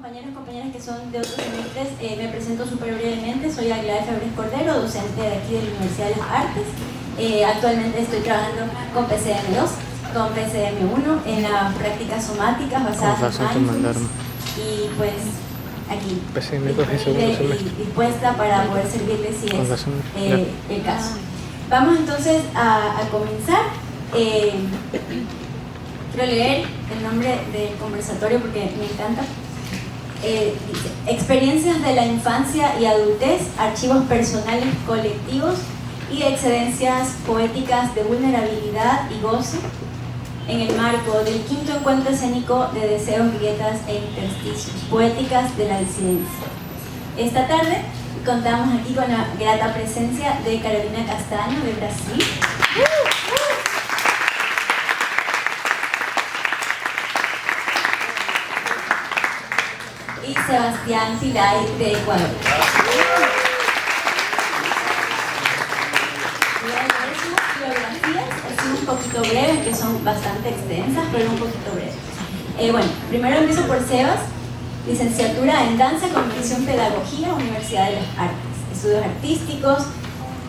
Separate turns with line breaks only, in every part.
compañeras que son de otros semestres, me presento súper brevemente. Soy Aguilar Febres Cordero, docente de aquí de la Universidad de las Artes. Actualmente estoy trabajando con PCM2, con PCM1 en las prácticas somáticas basadas en mindfulness. Y pues aquí,
PCM2 es segundo semestre.
Dispuesta para poder servirles si es el caso. Vamos entonces a comenzar. Quiero leer el nombre del conversatorio porque me encanta. Dice: experiencias de la infancia y adultez, archivos personales colectivos y excedencias poéticas de vulnerabilidad y goce en el marco del quinto encuentro escénico de deseos, grietas e intersticios, poéticas de la disidencia. Esta tarde contamos aquí con la grata presencia de Carolina Castaño de Brasil, y Sebastián Pilay de Ecuador. Voy a leer sus biografías, así un poquito breves, que son bastante extensas, pero un poquito breves. Bueno, primero empiezo por Sebas, licenciatura en Danza con mención Pedagogía, Universidad de las Artes, estudios artísticos,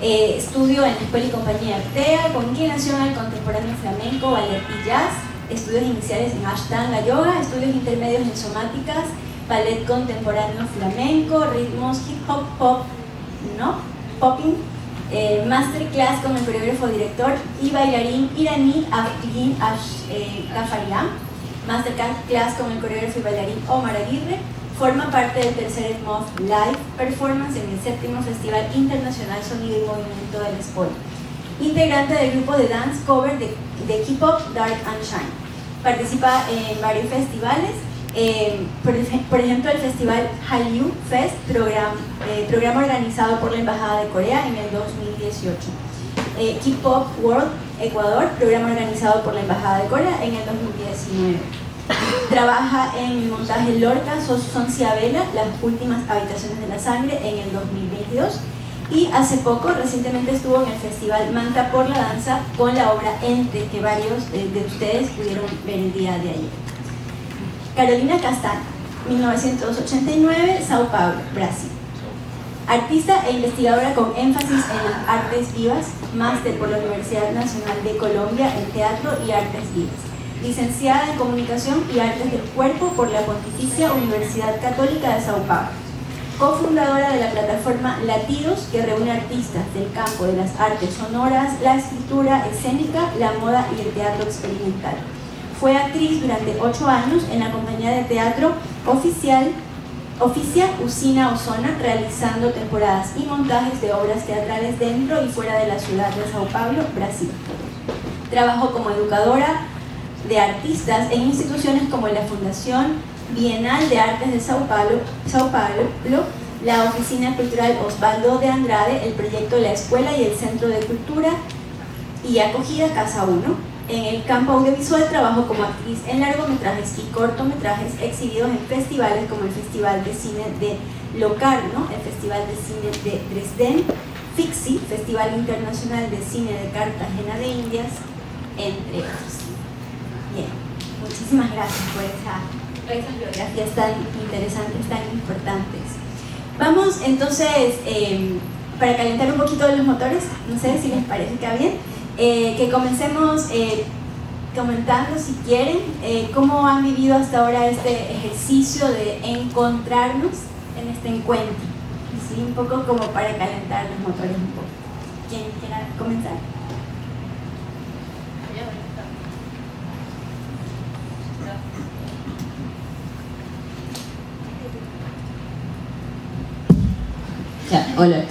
estudio en la Escuela y Compañía Artea, con inclinación al contemporáneo flamenco, ballet y jazz, estudios iniciales en Ashtanga Yoga, estudios intermedios en somáticas, ballet contemporáneo flamenco, ritmos hip hop, pop, ¿no? Popping, masterclass con el coreógrafo director y bailarín iraní Afghin Ghaffarian, masterclass con el coreógrafo y bailarín Omar Aguirre. Forma parte del tercer SMOF Live Performance en el 7º Festival Internacional Sonido y Movimiento del Sport. Integrante del grupo de dance cover de K-pop Dark and Shine. Participa en varios festivales. Por ejemplo, el festival Hallyu Fest, programa organizado por la Embajada de Corea en el 2018. K-Pop World Ecuador, programa organizado por la Embajada de Corea en el 2019. Trabaja en el montaje Lorca Sonciabela, las últimas habitaciones de la sangre, en el 2022. Y hace poco, recientemente estuvo en el festival Manta por la Danza con la obra Ente, que varios de ustedes pudieron ver el día de ayer. Carolina Castaño, 1989, Sao Paulo, Brasil. Artista e investigadora con énfasis en las artes vivas, máster por la Universidad Nacional de Colombia en Teatro y Artes Vivas. Licenciada en Comunicación y Artes del Cuerpo por la Pontificia Universidad Católica de Sao Paulo. Cofundadora de la plataforma Latidos, que reúne artistas del campo de las artes sonoras, la escritura escénica, la moda y el teatro experimental. Fue actriz durante 8 años en la compañía de teatro Oficia Usina Osona, realizando temporadas y montajes de obras teatrales dentro y fuera de la ciudad de Sao Paulo, Brasil. Trabajó como educadora de artistas en instituciones como la Fundación Bienal de Artes de Sao Paulo, la Oficina Cultural Osvaldo de Andrade, el proyecto La Escuela y el Centro de Cultura y Acogida Casa 1. En el campo audiovisual trabajó como actriz en largometrajes y cortometrajes exhibidos en festivales como el Festival de Cine de Locarno, el Festival de Cine de Dresden, FIXI, Festival Internacional de Cine de Cartagena de Indias, entre otros. Bien, muchísimas gracias por esas biografías tan interesantes, tan importantes. Vamos entonces, para calentar un poquito los motores, no sé si les parece que va bien, que comencemos comentando, si quieren, cómo han vivido hasta ahora este ejercicio de encontrarnos en este encuentro. ¿Sí? Un poco como para calentar los motores un poco. ¿Quién quiera comenzar?
Ya, hola.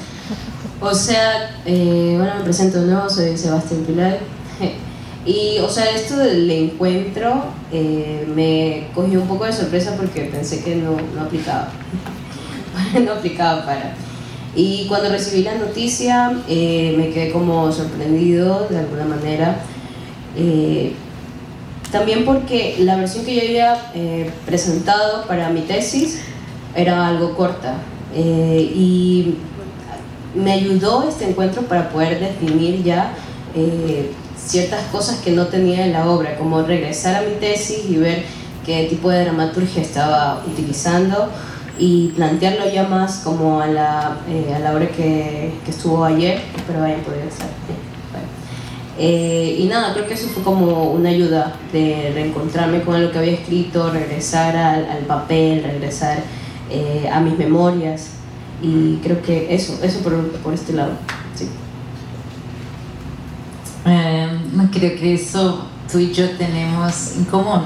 O sea, bueno, me presento de nuevo, soy Sebastián Pilay. Y, o sea, esto del encuentro me cogió un poco de sorpresa porque pensé que no aplicaba. No aplicaba para. Y cuando recibí la noticia me quedé como sorprendido de alguna manera. También porque la versión que yo había presentado para mi tesis era algo corta. Y me ayudó este encuentro para poder definir ya ciertas cosas que no tenía en la obra, como regresar a mi tesis y ver qué tipo de dramaturgia estaba utilizando y plantearlo ya más como a la hora que estuvo ayer. Espero hayan podido estar. Y nada, creo que eso fue como una ayuda de reencontrarme con lo que había escrito, regresar al papel, regresar a mis memorias, y creo que eso por este lado, sí.
Creo que eso tú y yo tenemos en común,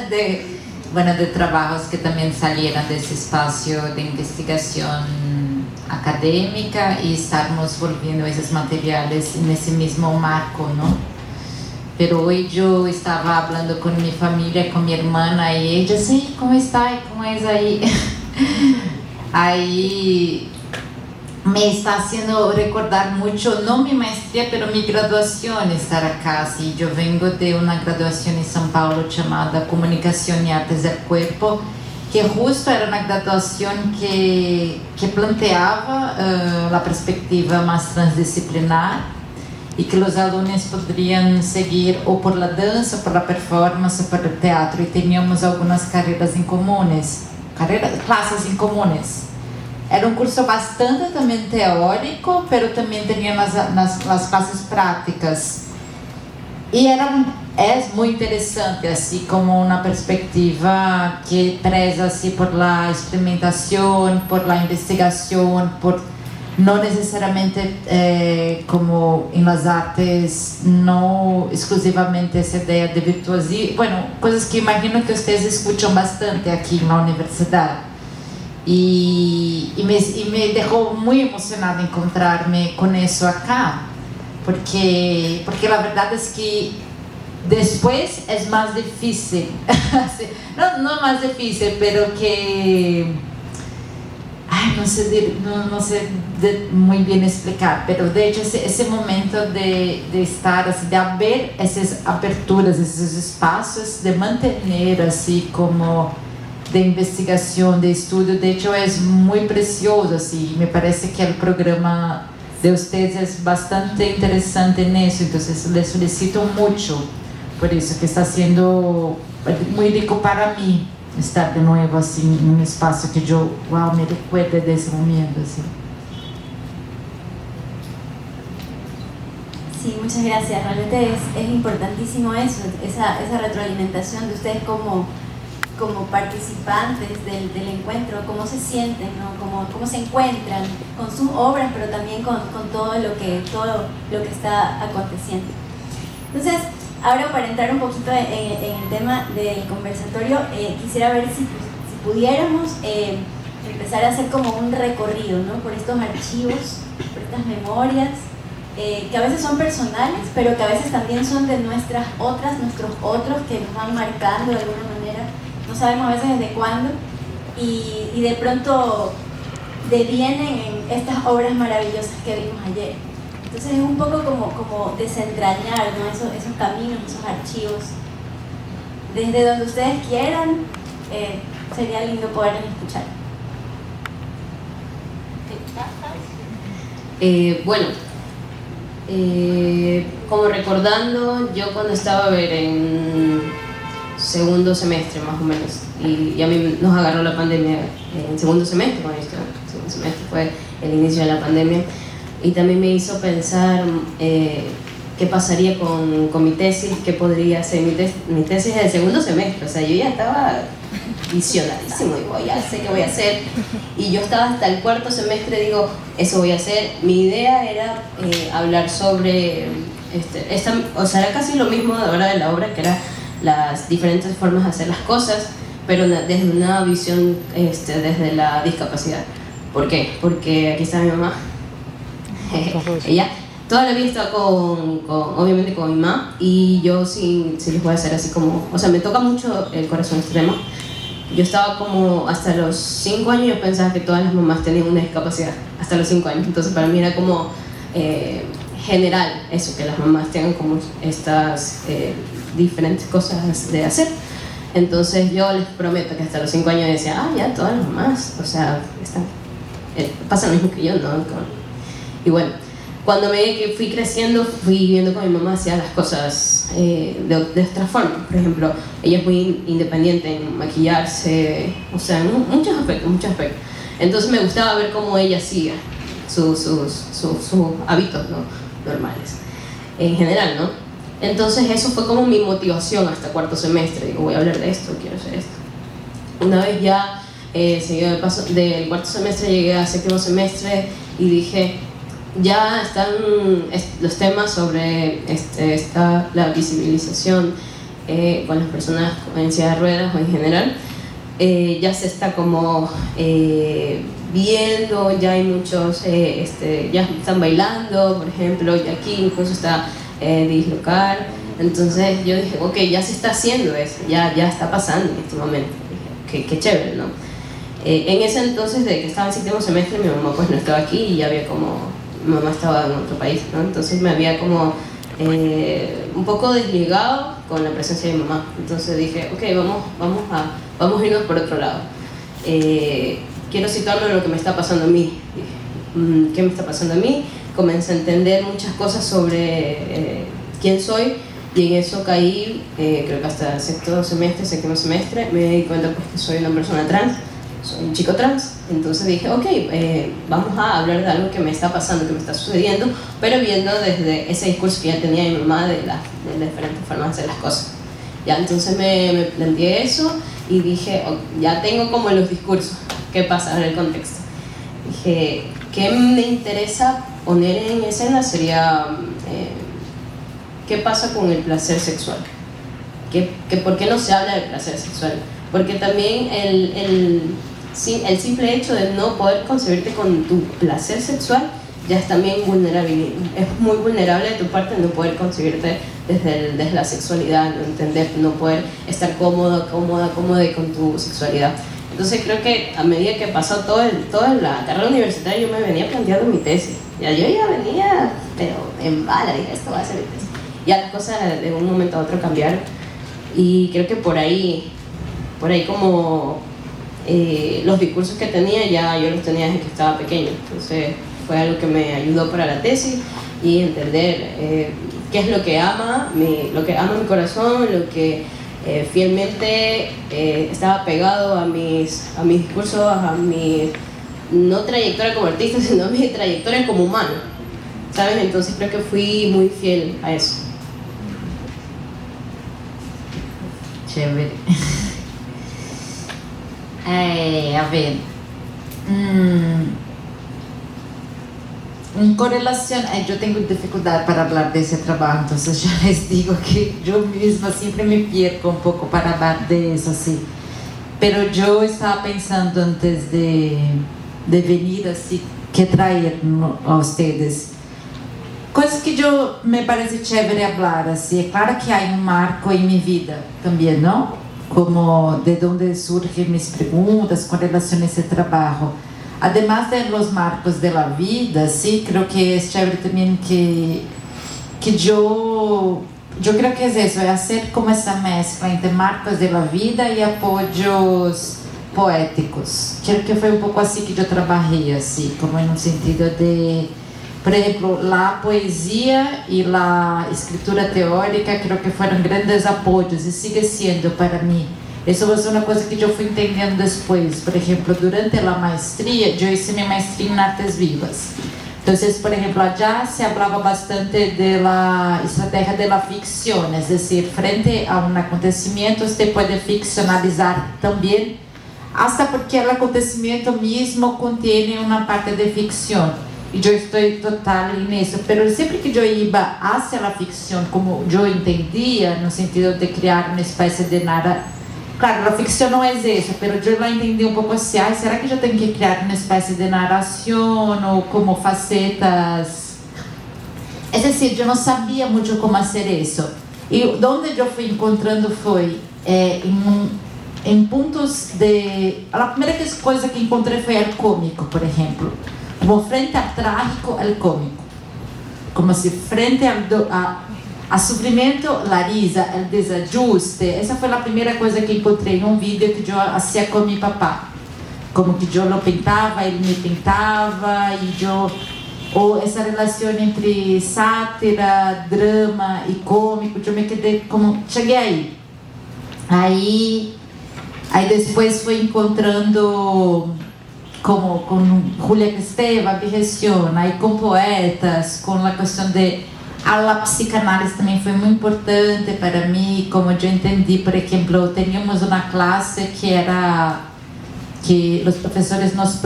de trabajos que también salieron de ese espacio de investigación académica y estarmos volviendo esos materiales en ese mismo marco, ¿no? Pero hoy yo estaba hablando con mi familia, con mi hermana, y ella, sí, ¿cómo está? ¿Cómo es ahí? Ahí me está haciendo recordar mucho, no mi maestría, pero mi graduación, estar acá. Sí, yo vengo de una graduación en São Paulo llamada Comunicación y Artes del Cuerpo, que justo era una graduación que planteaba la perspectiva más transdisciplinar y que los alumnos podrían seguir o por la danza, por la performance, o por el teatro, y teníamos algunas carreras en comunes, clases en comunes. Era un curso bastante también teórico, pero también tenía las clases prácticas. Y es muy interesante, así como una perspectiva que preza así por la experimentación, por la investigación, por no necesariamente como en las artes, no exclusivamente esa idea de virtuosismo, bueno, cosas que imagino que ustedes escuchan bastante aquí en la universidad. Y me dejó muy emocionada encontrarme con eso acá, porque la verdad es que después es más difícil, no más difícil, pero que, no sé muy bien explicar, pero de hecho ese momento de estar así, de haber esas aperturas, esos espacios, de mantener así como de investigación, de estudio, de hecho es muy precioso, así, me parece que el programa de ustedes es bastante interesante en eso, entonces les felicito mucho por eso, que está siendo muy rico para mí estar de nuevo así en un espacio que yo, me recuerde de ese momento, así.
Sí, muchas gracias, realmente es importantísimo eso, esa retroalimentación de ustedes como participantes del encuentro, cómo se sienten, ¿no? cómo se encuentran con sus obras, pero también con todo lo que está aconteciendo. Entonces, ahora para entrar un poquito en el tema del conversatorio, quisiera ver si pudiéramos empezar a hacer como un recorrido, ¿no? Por estos archivos, por estas memorias, que a veces son personales, pero que a veces también son de nuestros otros que nos van marcando de alguna manera. No sabemos a veces desde cuándo, y de pronto devienen en estas obras maravillosas que vimos ayer. Entonces es un poco como desentrañar, ¿no? esos caminos, esos archivos. Desde donde ustedes quieran, sería lindo poderlos escuchar.
Como recordando, yo cuando estaba en segundo semestre más o menos, y a mí nos agarró la pandemia en segundo semestre, segundo semestre fue el inicio de la pandemia, y también me hizo pensar qué pasaría con mi tesis, qué podría ser mi tesis del segundo semestre. O sea, yo ya estaba visionadísimo, digo, ya sé qué voy a hacer, y yo estaba hasta el cuarto semestre, digo, eso voy a hacer. Mi idea era hablar sobre o sea, era casi lo mismo de ahora de la obra, que era las diferentes formas de hacer las cosas, pero desde una visión desde la discapacidad. ¿Por qué? Porque aquí está mi mamá. Ella toda la vida está obviamente con mi mamá, y yo sí les voy a hacer así como, o sea, me toca mucho el corazón este tema. Yo estaba como, hasta los 5 años yo pensaba que todas las mamás tenían una discapacidad, hasta los 5 años, entonces para mí era como general eso, que las mamás tengan como estas diferentes cosas de hacer. Entonces yo les prometo que hasta los 5 años decía, ya todas las mamás, o sea, pasa lo mismo que yo, ¿no? Y bueno, cuando que fui creciendo, fui viendo con mi mamá hacía las cosas de otra forma. Por ejemplo, ella es muy independiente en maquillarse, o sea, en muchos aspectos. Entonces me gustaba ver cómo ella hacía sus hábitos, ¿no?, normales, en general, ¿no? Entonces eso fue como mi motivación hasta cuarto semestre. Digo, voy a hablar de esto, quiero hacer esto. Una vez ya seguido el paso del cuarto semestre, llegué a séptimo semestre y dije, ya están los temas sobre la visibilización con las personas en silla de ruedas o en general, ya se está como viendo, ya hay muchos, ya están bailando, por ejemplo, y aquí incluso está dislocar. Entonces yo dije, ok, ya se está haciendo eso, ya está pasando en este momento. Dije, qué chévere, ¿no? En ese entonces, de que estaba en séptimo semestre, mi mamá pues no estaba aquí y ya había como... Mi mamá estaba en otro país, ¿no? Entonces me había como un poco desligado con la presencia de mi mamá. Entonces dije, ok, vamos a irnos por otro lado. Quiero situarme en lo que me está pasando a mí. ¿Qué me está pasando a mí? Comencé a entender muchas cosas sobre quién soy, y en eso caí, creo que hasta séptimo semestre, me di cuenta pues que soy una persona trans, soy un chico trans. Entonces dije, ok, vamos a hablar de algo que me está pasando, que me está sucediendo, pero viendo desde ese discurso que ya tenía mi mamá de las diferentes formas de hacer las cosas. Ya, entonces me planteé eso y dije, ya tengo como los discursos, ¿qué pasa? Ahora el contexto. Dije, ¿qué me interesa poner en escena? Sería, ¿qué pasa con el placer sexual? ¿Por qué no se habla del placer sexual? Porque también el simple hecho de no poder concebirte con tu placer sexual ya es también vulnerable. Es muy vulnerable de tu parte no poder concebirte desde la sexualidad, no entender, no poder estar cómoda con tu sexualidad. Entonces creo que a medida que pasó toda la carrera universitaria, yo me venía planteando mi tesis. Yo ya venía, pero en bala, dije, esto va a ser mi tesis. Ya las cosas de un momento a otro cambiaron, y creo que por ahí como los discursos que tenía ya yo los tenía desde que estaba pequeño. Entonces fue algo que me ayudó para la tesis, y entender qué es lo que ama mi corazón, lo que fielmente estaba pegado a mis discursos, a mi no trayectoria como artista, sino a mi trayectoria como humano, ¿sabes? Entonces creo que fui muy fiel a eso.
Chévere. A ver, en correlación, yo tengo dificultad para hablar de ese trabajo, entonces ya les digo que yo misma siempre me pierdo un poco para hablar de eso, así. Pero yo estaba pensando antes de venir, así, que traer a ustedes cosas que yo me parece chévere hablar, así. Claro que hay un marco en mi vida también, ¿no? Como de dónde surgen mis preguntas con relación a ese trabajo. Además de los marcos de la vida, sí, creo que es chévere también que yo creo que es eso, es hacer como esa mezcla entre marcos de la vida y apoyos poéticos. Creo que fue un poco así que yo trabajé, así, como en un sentido de, por ejemplo, la poesía y la escritura teórica creo que fueron grandes apoyos y sigue siendo para mí. Eso es una cosa que yo fui entendiendo después. Por ejemplo, durante la maestría, yo hice mi maestría en artes vivas. Entonces, por ejemplo, allá se hablaba bastante de la estrategia de la ficción, es decir, frente a un acontecimiento usted puede ficcionalizar también, hasta porque el acontecimiento mismo contiene una parte de ficción. Y yo estoy total en eso, pero siempre que yo iba hacia la ficción, como yo entendía, no sentido de crear una especie de nada. Claro, la ficción no es eso, pero yo la entendí un poco así, ¿será que yo tengo que crear una especie de narración o como facetas? Es decir, yo no sabía mucho cómo hacer eso. Y donde yo fui encontrando fue en puntos de... La primera cosa que encontré fue el cómico, por ejemplo. Como frente al trágico, el cómico. Como si frente a sufrimiento, la risa, el desajuste. Esa fue la primera cosa que encontré en un vídeo que yo hacía con mi papá. Como que yo lo pintaba, él me pintaba y yo ou essa relação entre sátira, drama e cômico, eu me quedei como, cheguei aí depois fui encontrando como com Julia Kristeva, Birresion, aí com poetas, com a questão de a psicanálise também foi muito importante para mim, como eu entendi, por exemplo, teníamos uma classe que era que os professores nos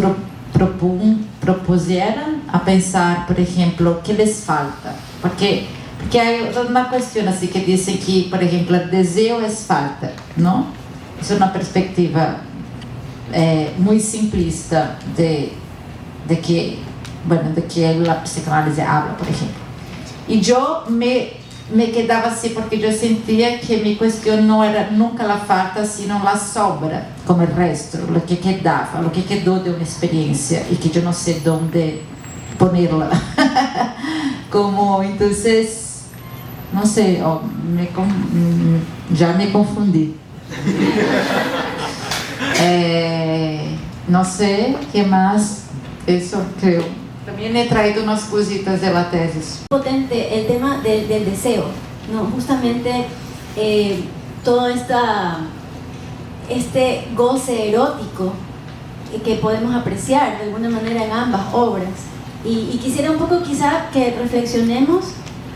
propuseram a pensar, por exemplo, o que les falta, porque hay uma questão assim que diz que, por exemplo, o desejo é falta, não? Isso é uma perspectiva muito simplista de que a psicanálise habla, por exemplo. E eu me quedava assim porque eu sentia que minha questão não era nunca a falta, sino a sobra, como o resto, o que quedava, o que quedou de uma experiência e que eu não sei onde ponerla. Como, então, não sei, já me confundi. Não sei o que mais, isso creo. También he traído unas cositas de la tesis.
Potente el tema del deseo, ¿no? Justamente todo este goce erótico que podemos apreciar de alguna manera en ambas obras. Y quisiera un poco quizá que reflexionemos,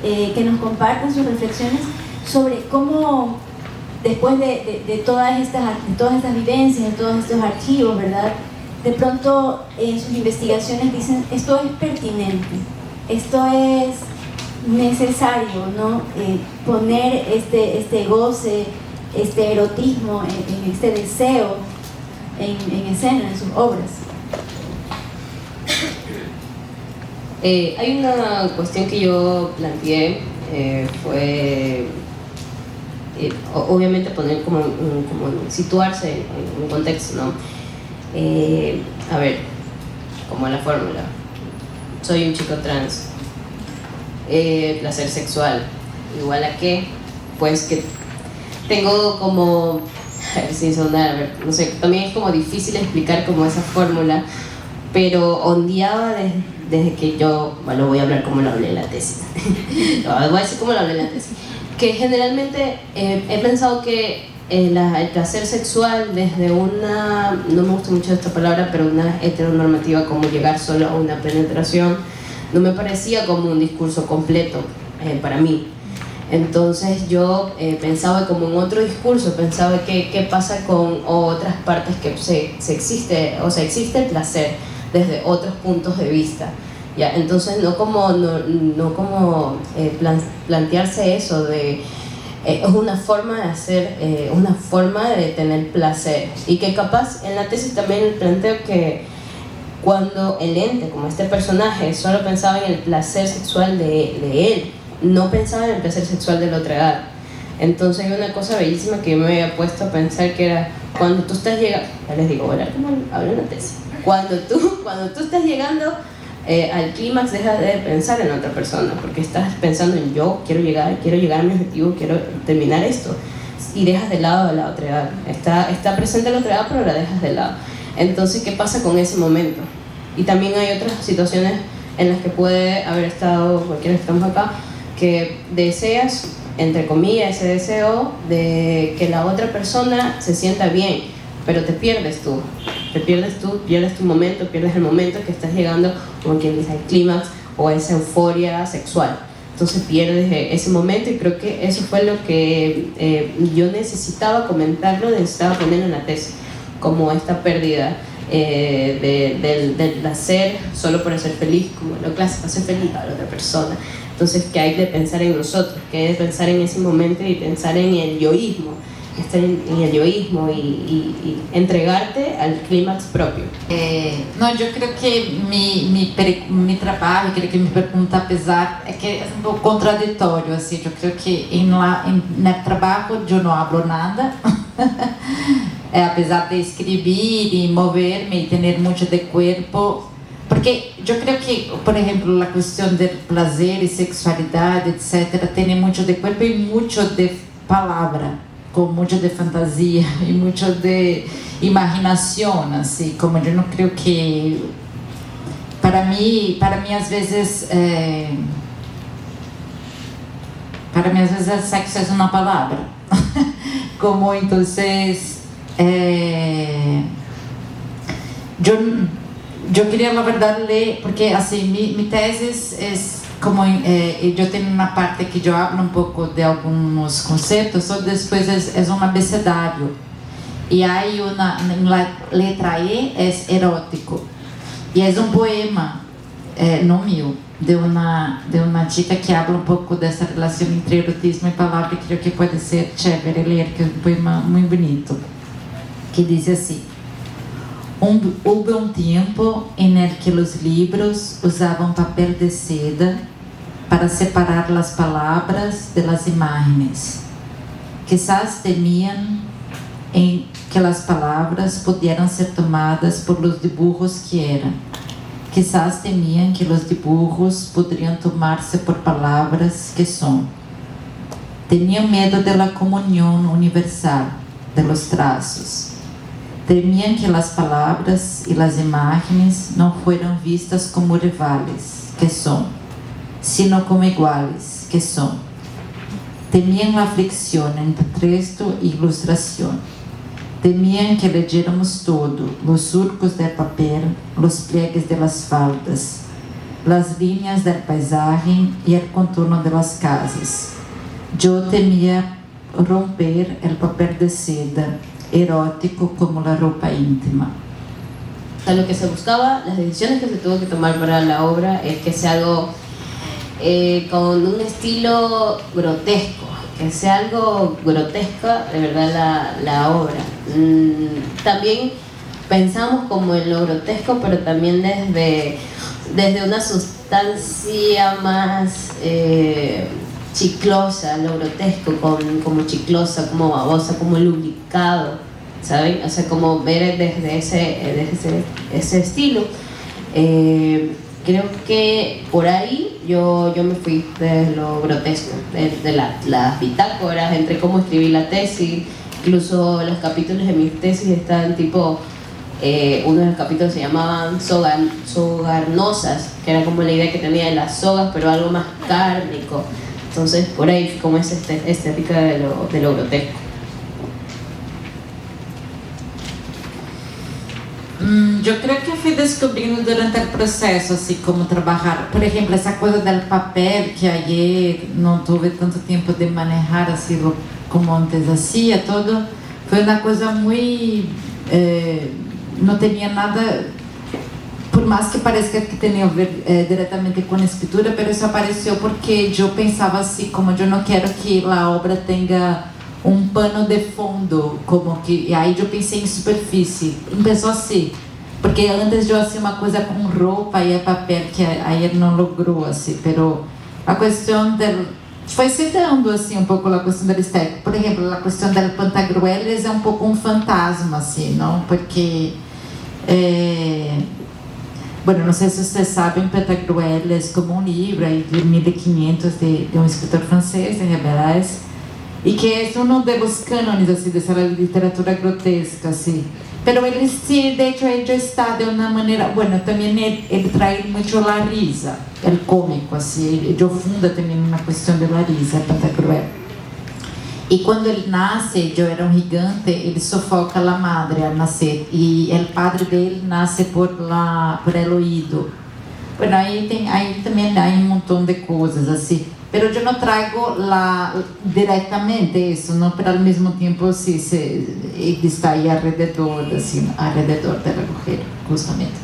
que nos compartan sus reflexiones sobre cómo después de todas estas vivencias, de todos estos archivos, ¿verdad? De pronto en sus investigaciones dicen, esto es pertinente, esto es necesario, ¿no? Poner este goce, este erotismo, en este deseo en escena, en sus obras.
Hay una cuestión que yo planteé, fue obviamente poner como situarse en un contexto, ¿no? A ver, como la fórmula, soy un chico trans, placer sexual, igual a qué, pues que tengo como, sin sonar, a ver, no sé, también es como difícil explicar como esa fórmula, pero ondeaba desde que yo, bueno, voy a hablar como lo hablé en la tesis, no, voy a decir cómo lo hablé en la tesis, que generalmente he pensado que el placer sexual desde una, no me gusta mucho esta palabra, pero una heteronormativa, como llegar solo a una penetración, no me parecía como un discurso completo para mí. Entonces yo pensaba como en otro discurso, pensaba qué pasa con otras partes que existe el placer desde otros puntos de vista. ¿Ya? Entonces no como plantearse eso de es una forma de hacer, una forma de tener placer, y que capaz en la tesis también planteo que cuando el ente, como este personaje, solo pensaba en el placer sexual de él, no pensaba en el placer sexual de la otra edad. Entonces hay una cosa bellísima que yo me había puesto a pensar, que era cuando tú estás llegando, ya les digo, bueno, como hablo en la tesis, cuando tú estás llegando al clímax, dejas de pensar en otra persona, porque estás pensando en yo quiero llegar a mi objetivo, quiero terminar esto, y dejas de lado a la otra edad. Está presente la otra edad, pero la dejas de lado. Entonces, ¿qué pasa con ese momento? Y también hay otras situaciones en las que puede haber estado cualquiera que estamos acá, que deseas, entre comillas, ese deseo de que la otra persona se sienta bien, pero te pierdes tú, pierdes tu momento, pierdes el momento que estás llegando, como quien dice, al clímax o a esa euforia sexual. Entonces pierdes ese momento, y creo que eso fue lo que yo necesitaba comentarlo, necesitaba ponerlo en la tesis, como esta pérdida del placer solo por ser feliz, como lo clásico, hacer feliz a la otra persona. Entonces, que hay de pensar en nosotros, que hay de pensar en ese momento y pensar en el yoísmo, estar en el yoísmo y entregarte al clímax propio.
No, yo creo que mi trabajo, creo que mi pregunta, apesar, es que es un poco contradictorio, así. Yo creo que en el trabajo yo no hablo nada, apesar de escribir y moverme y tener mucho de cuerpo, porque yo creo que, por ejemplo, la cuestión del placer y sexualidad, etcétera, tiene mucho de cuerpo y mucho de palabra, con mucho de fantasía y mucho de imaginación, así como yo no creo que para mí às vezes el sexo es una palabra. Como entonces yo quería la verdad leer, porque así mi tesis es como yo tengo una parte que yo hablo un poco de algunos conceptos, só después es un abecedario, y hay una, en la letra E es erótico, y es un poema no mío, de una chica que habla un pouco dessa relação entre erotismo e palavra, que creo que pode ser chévere ler, que é um poema muito bonito, que diz assim: Houve um tempo em que os livros usavam papel de seda para separar as palavras de las imágenes. Quizás temían em que as palavras pudieran ser tomadas por los dibujos que eran. Quizás temían que los dibujos podrían tomarse por palavras que son. Tenían miedo de la comunión universal, de los trazos. Temían que las palabras y las imágenes no fueran vistas como rivales, que son, sino como iguales, que son. Temían la fricción entre texto e ilustración. Temían que leyéramos todo, los surcos del papel, los pliegues de las faldas, las líneas del paisaje y el contorno de las casas. Yo temía romper el papel de seda, erótico como la ropa íntima.
O sea, lo que se buscaba, las decisiones que se tuvo que tomar para la obra es que sea algo con un estilo grotesco, que sea algo grotesca de verdad la obra. También pensamos como en lo grotesco, pero también desde una sustancia más chiclosa, lo grotesco, como chiclosa, como babosa, como lubricado, ¿saben? O sea, como ver desde ese estilo. Creo que por ahí yo me fui de lo grotesco, de las bitácoras, entre cómo escribí la tesis. Incluso los capítulos de mis tesis están tipo, uno de los capítulos se llamaban sogarnosas, que era como la idea que tenía de las sogas, pero algo más cárnico. Entonces por ahí como es estética de lo grotesco.
Eu creio que fui descobrindo durante o processo, assim, como trabalhar. Por exemplo, essa coisa do papel, que aí não tive tanto tempo de manejar, assim, como antes hacía, todo. Foi uma coisa muito... não tinha nada... Por mais que pareça que tenha a ver diretamente com a escritura, mas isso apareceu porque eu pensava assim, como eu não quero que a obra tenha um pano de fundo, como que... E aí eu pensei em superfície. Começou assim. Porque antes eu hacía uma coisa com roupa e papel, que aí ele não logrou, assim. Pero a questão del... Foi se dando, assim, um pouco a questão da estética. Por exemplo, a questão del Pantagruelis é um pouco um fantasma, assim, não? Porque... Bueno, não sei se vocês sabem, Pantagruelis como um livro aí de 1500 de um escritor francês, de Rabelais, e que é um dos cânones, assim, dessa literatura grotesca, assim. Pero ele sí, de hecho, ele está de uma maneira... Bueno, também ele traz muito a risa, o cômico, assim. Ele funda também uma questão de la risa, Pantagruel. E quando ele nasce, eu era um gigante, ele sufoca a madre al nascer. E o padre dele nasce por el oído. Bueno, aí também há um montão de coisas, assim. Pero yo no traigo directamente eso, ¿no? Pero al mismo tiempo sí está ahí alrededor, así, alrededor del agujero, justamente.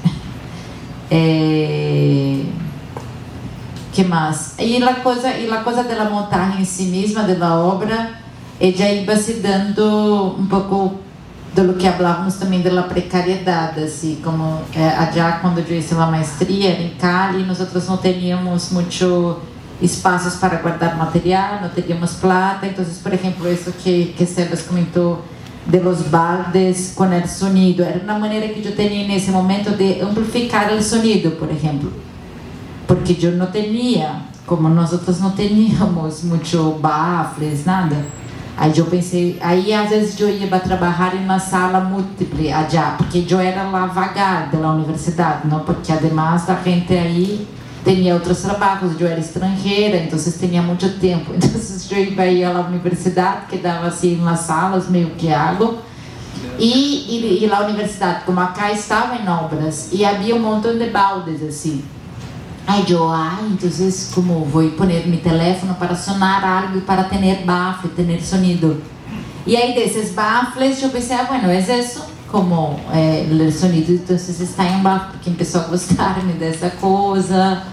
¿Qué más? Y la cosa de la montaje en sí misma, de la obra, ella iba se dando un poco de lo que hablábamos también de la precariedad, así como allá cuando yo hice la maestría en Cali, nosotros no teníamos mucho espaços para guardar material, não teríamos plata. Então, por exemplo, isso que Sebas comentou de los baldes com o sonido, era uma maneira que eu tinha nesse momento de amplificar o sonido, por exemplo, porque eu não tinha, como nós outros não tínhamos muito baffles, nada. Aí eu pensei, aí às vezes eu ia trabalhar em uma sala múltiple allá, porque eu era lá vagar da universidade, não? Porque además a gente aí tinha outros trabalhos, eu era estrangeira, então tinha muito tempo, então eu ia à universidade, quedava assim nas salas, meio que algo, e a universidade, como acá estava em obras, e havia um montão de baldes assim. Aí eu, então como vou pôr meu telefone para sonar algo e para ter bafle, ter sonido. E aí desses bafles eu pensei, bueno, é isso, como o sonido, então está em bafle, porque começou a gostar-me dessa coisa.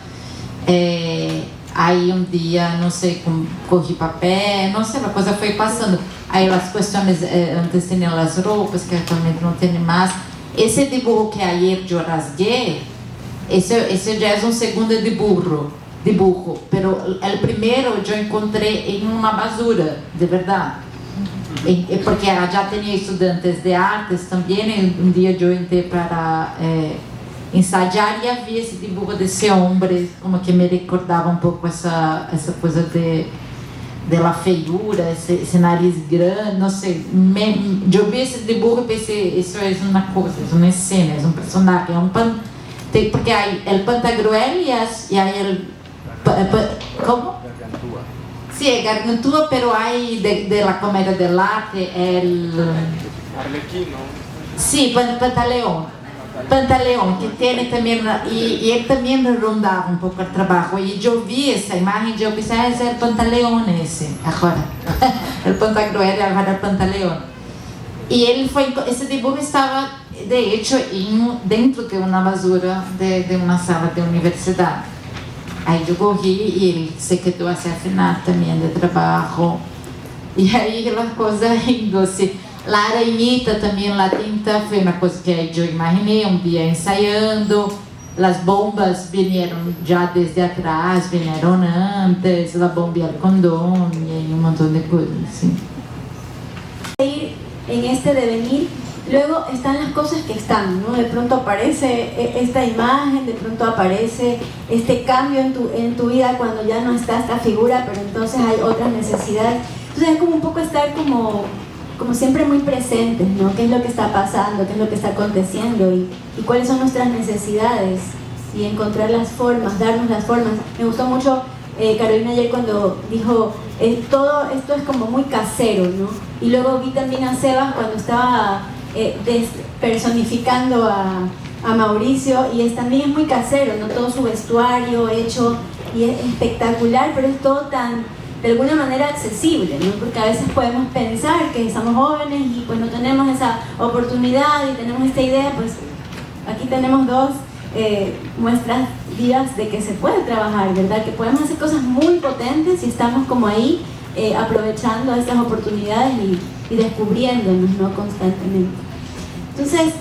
Aí um dia, não sei, corri papel, não sei, a coisa foi passando. Aí as questões, antes tinha as roupas, que atualmente não tem mais. Esse dibujo que ayer eu rasguei, esse já é um segundo dibujo, pero o primeiro eu encontrei em uma basura, de verdade. Porque já tinha estudantes de artes também, e um dia eu entrei para ensaiar e havia esse dibujo desse homem, como que me recordava um pouco essa coisa de la feiura, esse nariz grande, não sei. Eu vi esse dibujo e pensei, isso é uma coisa, é uma cena, é um personagem, porque hay el Pantagruel y hay el... ¿Cómo? Sí, Gargantúa, pero hay de la comedia del arte el...
Arlequino.
Sí, Pantaleón, que tiene también... Y él también rondaba un poco el trabajo. Y yo vi esa imagen y yo pensé, es el Pantaleón ese, ahora. El Pantagruel y ahora el Pantaleón. Y ese dibujo estaba, de hecho, dentro de una basura de una sala de universidad. Ahí yo cogí y él se quedó hacia el final también de trabajo. Y ahí la cosa rindo-se. La arañita también, la tinta, fue una cosa que yo imaginé un día ensayando. Las bombas vinieron ya desde atrás, vinieron antes, la bomba y el condón y un montón de cosas, sí.
En este devenir, luego están las cosas que están, ¿no? De pronto aparece esta imagen, de pronto aparece este cambio en tu vida cuando ya no está esta figura, pero entonces hay otras necesidades. Entonces es como un poco estar como siempre muy presentes, ¿no? ¿Qué es lo que está pasando? ¿Qué es lo que está aconteciendo? Y cuáles son nuestras necesidades, y encontrar las formas, darnos las formas. Me gustó mucho Carolina ayer cuando dijo, todo esto es como muy casero, ¿no? Y luego vi también a Sebas cuando estaba personificando a Mauricio, y también es muy casero, ¿no? Todo su vestuario hecho, y es espectacular, pero es todo tan, de alguna manera, accesible, ¿no? Porque a veces podemos pensar que estamos jóvenes y pues no tenemos esa oportunidad y tenemos esta idea, pues aquí tenemos dos muestras vivas de que se puede trabajar, ¿verdad? Que podemos hacer cosas muy potentes si estamos como ahí aprovechando estas oportunidades y descubriéndonos, ¿no? Constantemente. Entonces,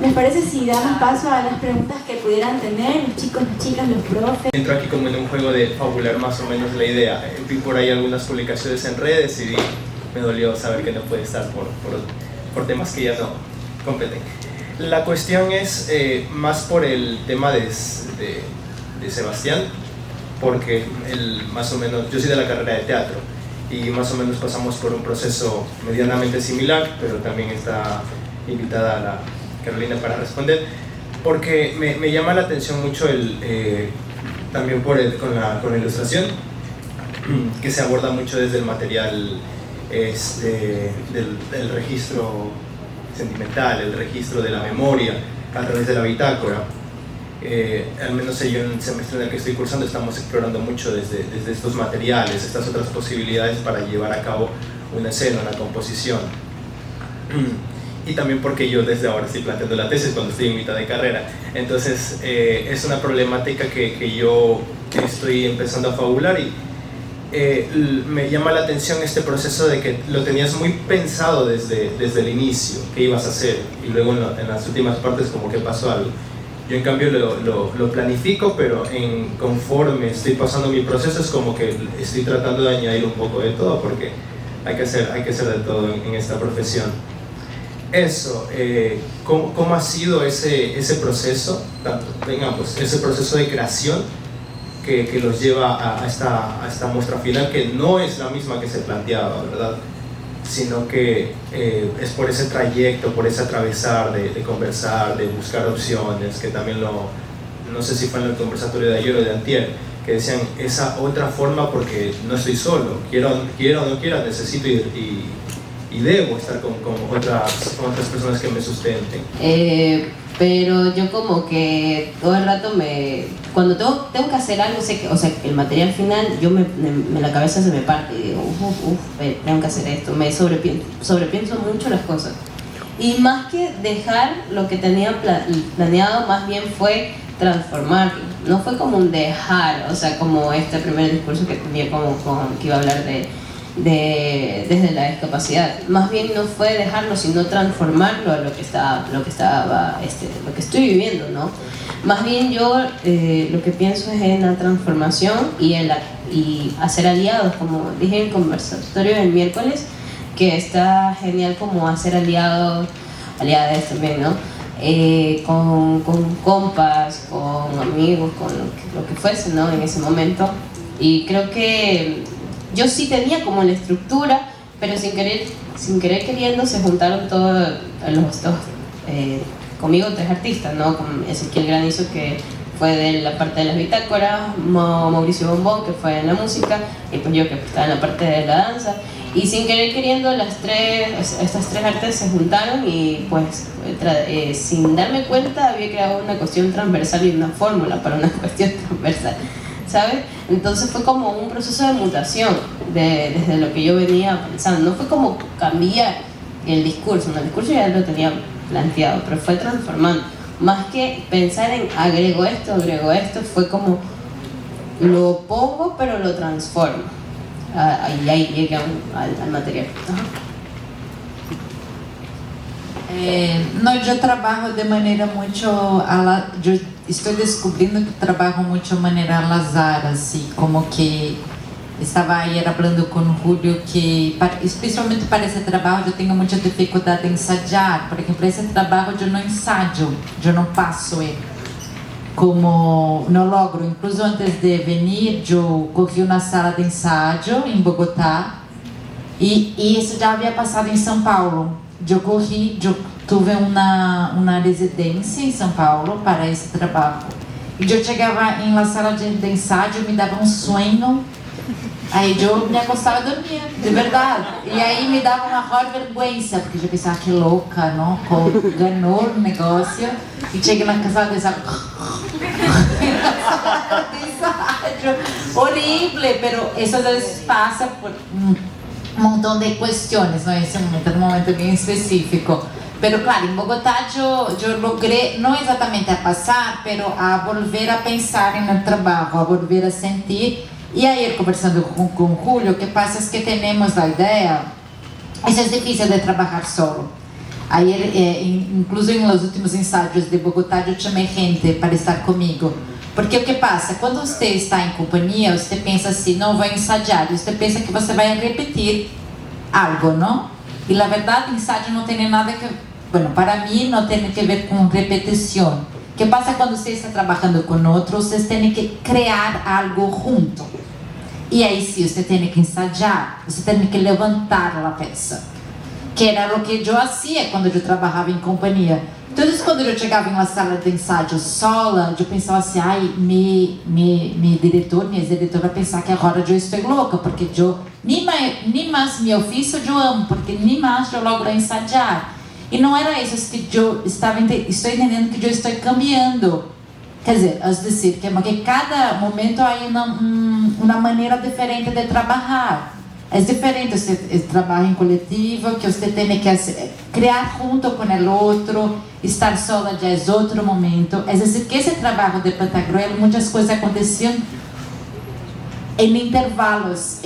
¿les parece si damos paso a las preguntas que pudieran tener los chicos, las chicas, los profes?
Entro aquí como en un juego de fabular más o menos la idea. Vi por ahí algunas publicaciones en redes y me dolió saber que no puede estar por temas que ya no competen. La cuestión es más por el tema de Sebastián, porque él más o menos, yo soy de la carrera de teatro y más o menos pasamos por un proceso medianamente similar, pero también está invitada a la Carolina para responder, porque me llama la atención mucho también con la ilustración, que se aborda mucho desde el material del registro sentimental, el registro de la memoria a través de la bitácora. Al menos yo en el semestre en el que estoy cursando estamos explorando mucho desde estos materiales, estas otras posibilidades para llevar a cabo una escena, una composición. Y también porque yo desde ahora estoy planteando la tesis cuando estoy en mitad de carrera, entonces es una problemática que yo estoy empezando a fabular y me llama la atención este proceso de que lo tenías muy pensado desde el inicio, qué ibas a hacer, y luego en las últimas partes como que pasó algo. Yo en cambio lo planifico, pero conforme estoy pasando mi proceso es como que estoy tratando de añadir un poco de todo, porque hay que hacer de todo en esta profesión. Eso, ¿cómo ha sido ese proceso, ese proceso de creación que los lleva a esta muestra final, que no es la misma que se planteaba, ¿verdad? Sino que es por ese trayecto, por ese atravesar de conversar, de buscar opciones, que también no sé si fue en el conversatorio de ayer o de antier, que decían esa otra forma porque no estoy solo, quiera o no quiera, necesito y debo estar con otras personas que me sustenten.
Pero yo como que todo el rato cuando tengo que hacer algo, sé que, o sea, el material final, la cabeza se me parte y digo, tengo que hacer esto, me sobrepienso mucho las cosas. Y más que dejar lo que tenía planeado, más bien fue transformarlo. No fue como un dejar, o sea, como este primer discurso que tenía que iba a hablar desde la discapacidad. Más bien no fue dejarlo, sino transformarlo a lo que estoy viviendo, ¿no? Más bien yo lo que pienso es en la transformación y hacer aliados, como dije en el conversatorio del miércoles, que está genial como hacer aliadas también, ¿no? Con compas, con amigos, con lo que fuese, ¿no? En ese momento. Y creo que yo sí tenía como la estructura, pero sin querer queriendo se juntaron todos conmigo 3 artistas, ¿no? Con Ezequiel Granizo, que fue de la parte de las bitácoras, Mauricio Bombón, que fue en la música, y pues yo, que estaba en la parte de la danza. Y sin querer queriendo estas 3 artes se juntaron y pues sin darme cuenta había creado una cuestión transversal y una fórmula para una cuestión transversal, ¿sabes? Entonces fue como un proceso de mutación desde lo que yo venía pensando. No fue como cambiar el discurso, no, el discurso ya lo tenía planteado, pero fue transformando. Más que pensar en agrego esto, fue como lo pongo pero lo transformo. Y ahí llegué al material.
No, yo trabajo de manera mucho yo estoy descubriendo que trabajo mucho de manera al azar, así como que estaba ayer hablando con Julio que especialmente para ese trabajo yo tengo mucha dificultad de ensayar. Por ejemplo, ese trabajo yo no ensayo, yo no paso él, como no logro. Incluso antes de venir yo cogí una sala de ensayo en Bogotá y eso ya había pasado en São Paulo. Yo tuve una residencia en São Paulo para ese trabajo y yo llegaba en la sala de ensayo, me daba un sueño, aí eu me acostava e dormia, de verdade. E aí me dava uma maior vergonha, porque eu pensava que louca, não? Ganhou o negócio e cheguei na casa e pensava horrible, pero eso a veces pasa por un montón de cuestiones, ¿no? Ese momento es un momento bien específico. Pero claro, en Bogotá yo logré, no exactamente a pasar, pero a volver a pensar en el trabajo, a volver a sentir. Y ayer conversando con Julio, lo que pasa es que tenemos la idea, eso es difícil de trabajar solo. Ayer, incluso en los últimos ensayos de Bogotá, yo llamé gente para estar conmigo. Porque o que pasa, quando você está em companhia, você pensa assim, não vai ensaiar, você pensa que você vai repetir algo, não? E na verdade, ensaio não tem nada que, bueno, para mim não tem que ver com repetição. O que pasa quando você está trabalhando com outros, vocês têm que criar algo junto. E aí sim, você tem que ensaiar, você tem que levantar a peça. Que era o que eu fazia quando eu trabalhava em companhia. Então, quando eu chegava em uma sala de ensaio sola, eu pensava assim, ai, minha diretora vai pensar que agora eu estou louca, porque eu nem mais meu ofício eu amo, porque nem mais eu logro ensaiar. E não era isso, que eu estou entendendo que eu estou cambiando. Quer dizer, es decir, que cada momento há uma maneira diferente de trabalhar. É diferente, você trabalha em coletivo, que você tem que criar junto com o outro, estar sola já é outro momento. É decir, que esse trabalho de Pantagruel, muitas coisas aconteciam em intervalos.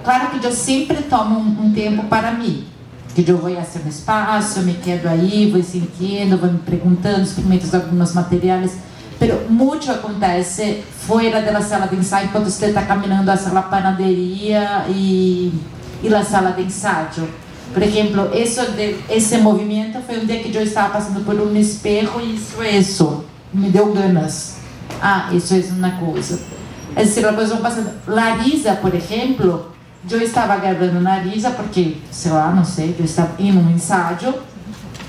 Claro que eu sempre tomo um tempo para mim, que eu vou fazer um espaço, me quedo aí, vou sentindo, vou me perguntando, experimento alguns materiais. Pero mucho acontece fuera de la sala de ensayo, quando você está caminhando hacia la panadería y la sala de ensayo. Por ejemplo, esse movimento foi um dia que eu estava passando por um espejo e isso me deu ganas. Isso é uma coisa. Es decir, la cosa pasa. Larisa, por ejemplo, yo estaba grabando Larisa porque, sei lá, não sei, eu estava em um ensaio.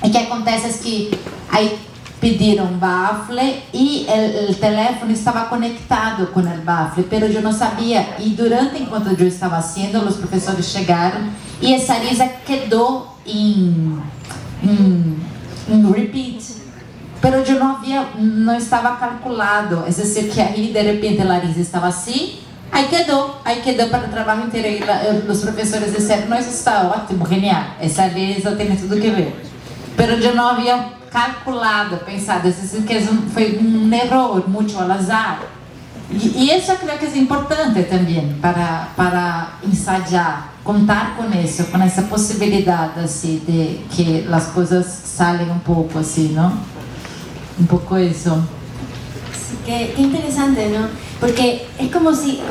E o que acontece é que aí pediram baffle e o telefone estava conectado com o baffle, pero eu não sabia. E durante, enquanto eu estava haciendo, os professores chegaram e essa Larisa quedou em repeat. Pero eu não estava calculado. É decir, que aí de repente a Larisa estava assim. Aí quedou para o trabalho inteiro. E os professores disseram, não, isso está ótimo, genial. Essa Larisa tem tudo que ver. Pero eu não havia calculado, pensado, que foi erro muito al azar. E isso eu creio que é importante também para ensaiar, contar com isso, com essa possibilidade assim, de que as coisas saem pouco assim, não? Un poco eso.
Sí, qué interesante, ¿no? Porque es como si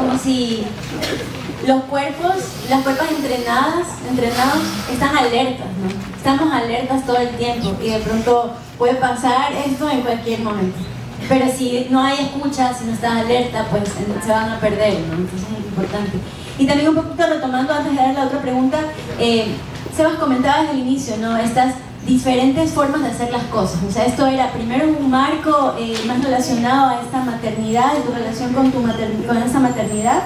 los cuerpos entrenados están alertas, ¿no? Estamos alertas todo el tiempo y de pronto puede pasar esto en cualquier momento. Pero si no hay escucha, si no estás alerta, pues se van a perder, ¿no? Entonces es importante. Y también un poquito retomando antes de dar la otra pregunta, Sebas comentaba desde el inicio, ¿no? Estas diferentes formas de hacer las cosas. O sea, esto era primero un marco más relacionado a esta maternidad, de tu relación con esa maternidad,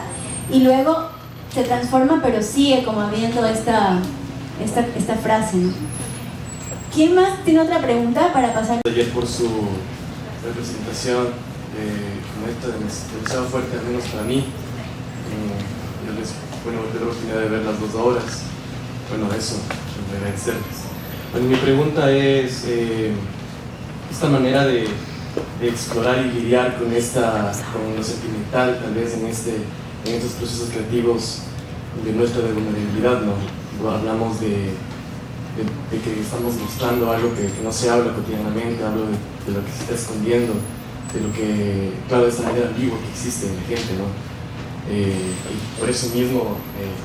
y luego se transforma, pero sigue como habiendo esta frase, ¿no? ¿Quién más tiene otra pregunta para pasar?
Ayer por su representación con esto demasiado fuerte, al menos para mí. Yo les tuve la oportunidad de ver las 2 obras. Bueno, eso, agradecerles. Bueno, mi pregunta es esta manera de explorar y lidiar con lo sentimental, tal vez en estos procesos creativos de nuestra vulnerabilidad, ¿no? Hablamos de que estamos mostrando algo que no se habla cotidianamente, hablo de lo que se está escondiendo, de lo que, claro, de esta manera ambigua que existe en la gente, ¿no? Y por eso mismo,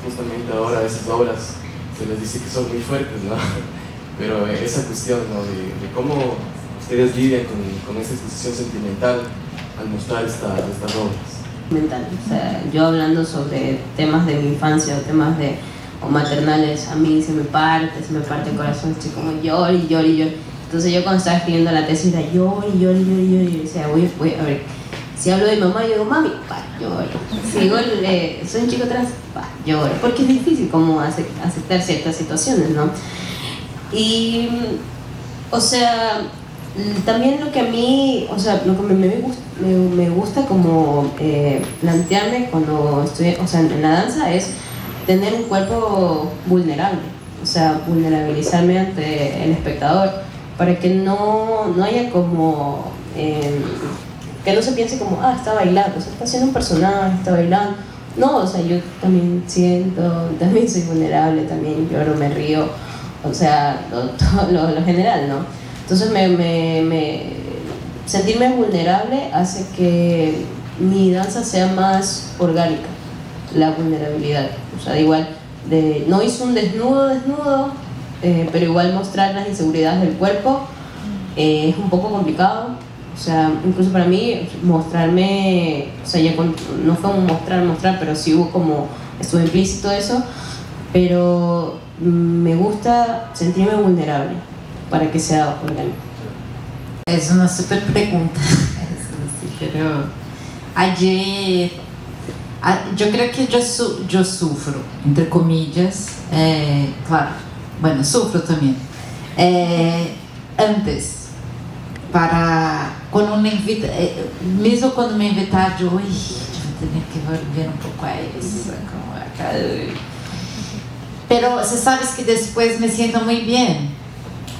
justamente ahora esas obras se les dice que son muy fuertes, ¿no? Pero esa cuestión, ¿no? de cómo ustedes lidian con esta exposición sentimental al mostrar estas obras.
Mental, o sea, yo hablando sobre temas de mi infancia o maternales, a mí se me parte el corazón, estoy como lloro y lloro y lloro. Entonces yo cuando estaba escribiendo la tesis era lloro y lloro y lloro y lloro, y decía, voy a ver, si hablo de mamá, yo digo, mami, lloro. Si digo, soy un chico trans, lloro. Porque es difícil como aceptar ciertas situaciones, ¿no? Y, o sea, también lo que a mí, o sea, lo que me gusta como plantearme cuando estoy, o sea, en la danza es tener un cuerpo vulnerable, o sea, vulnerabilizarme ante el espectador para que no haya como, que no se piense como, está bailando, o sea, está haciendo un personaje, está bailando. No, o sea, yo también siento, también soy vulnerable, también lloro, me río, o sea, lo general, ¿no? Entonces sentirme vulnerable hace que mi danza sea más orgánica, la vulnerabilidad. O sea, igual, no hice un desnudo, pero igual mostrar las inseguridades del cuerpo es un poco complicado. O sea, incluso para mí mostrarme, o sea, ya no fue un mostrar, pero sí hubo como, estuvo implícito eso, pero me gusta sentirme vulnerable para que sea orgánico.
Es una super pregunta. Pero ayer, yo creo que yo sufro, entre comillas, claro, bueno, sufro también. Antes, con una invitación, mesmo quando me invitaram, eu tenho que volver um pouco a isso, como acá. Pero você sabe que depois me sinto muito bem.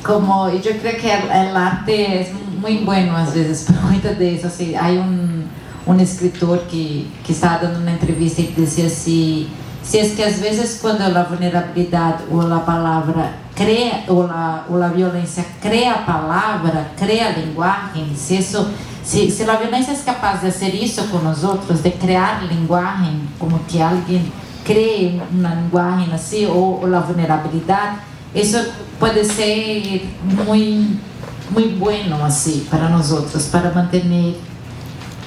Como eu creo que el arte es muy bueno a veces, pero muchas veces así, hay un escritor que estaba dando una entrevista y decía si es que a veces cuando la vulnerabilidad o la palabra crea o la violencia crea palabra, crea lenguaje, si la violencia es capaz de hacer eso con nosotros, de crear lenguaje, como que alguien cree un lenguaje así, o la vulnerabilidad, eso puede ser muy bueno así para nosotros, para mantener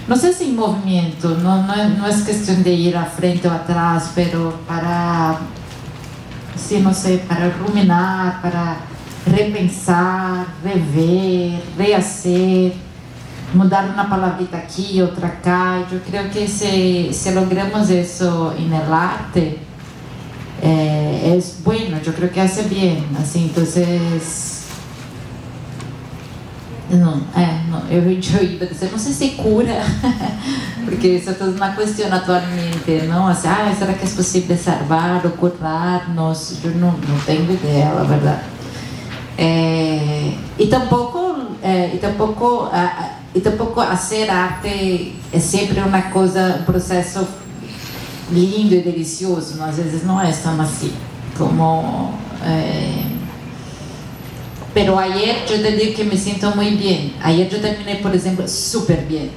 no sé si movimiento, no es cuestión de ir a frente o atrás, pero para, sí, no sé, para ruminar, para repensar, rever, rehacer, mudar una palabrita aquí, otra acá. Yo creo que si logramos eso en el arte, es bueno, yo creo que hace bien, así, entonces... eu iba a dizer, não sei se cura, porque isso é toda uma questão atualmente, não? Assim, será que é possível salvar ou curar-nos? Eu não tenho ideia, a verdade. E tampouco fazer arte é sempre uma coisa, um processo lindo e delicioso, não? Às vezes não é tão assim, como... Pero ayer yo te digo que me siento muy bien. Ayer yo terminé, por ejemplo, súper bien.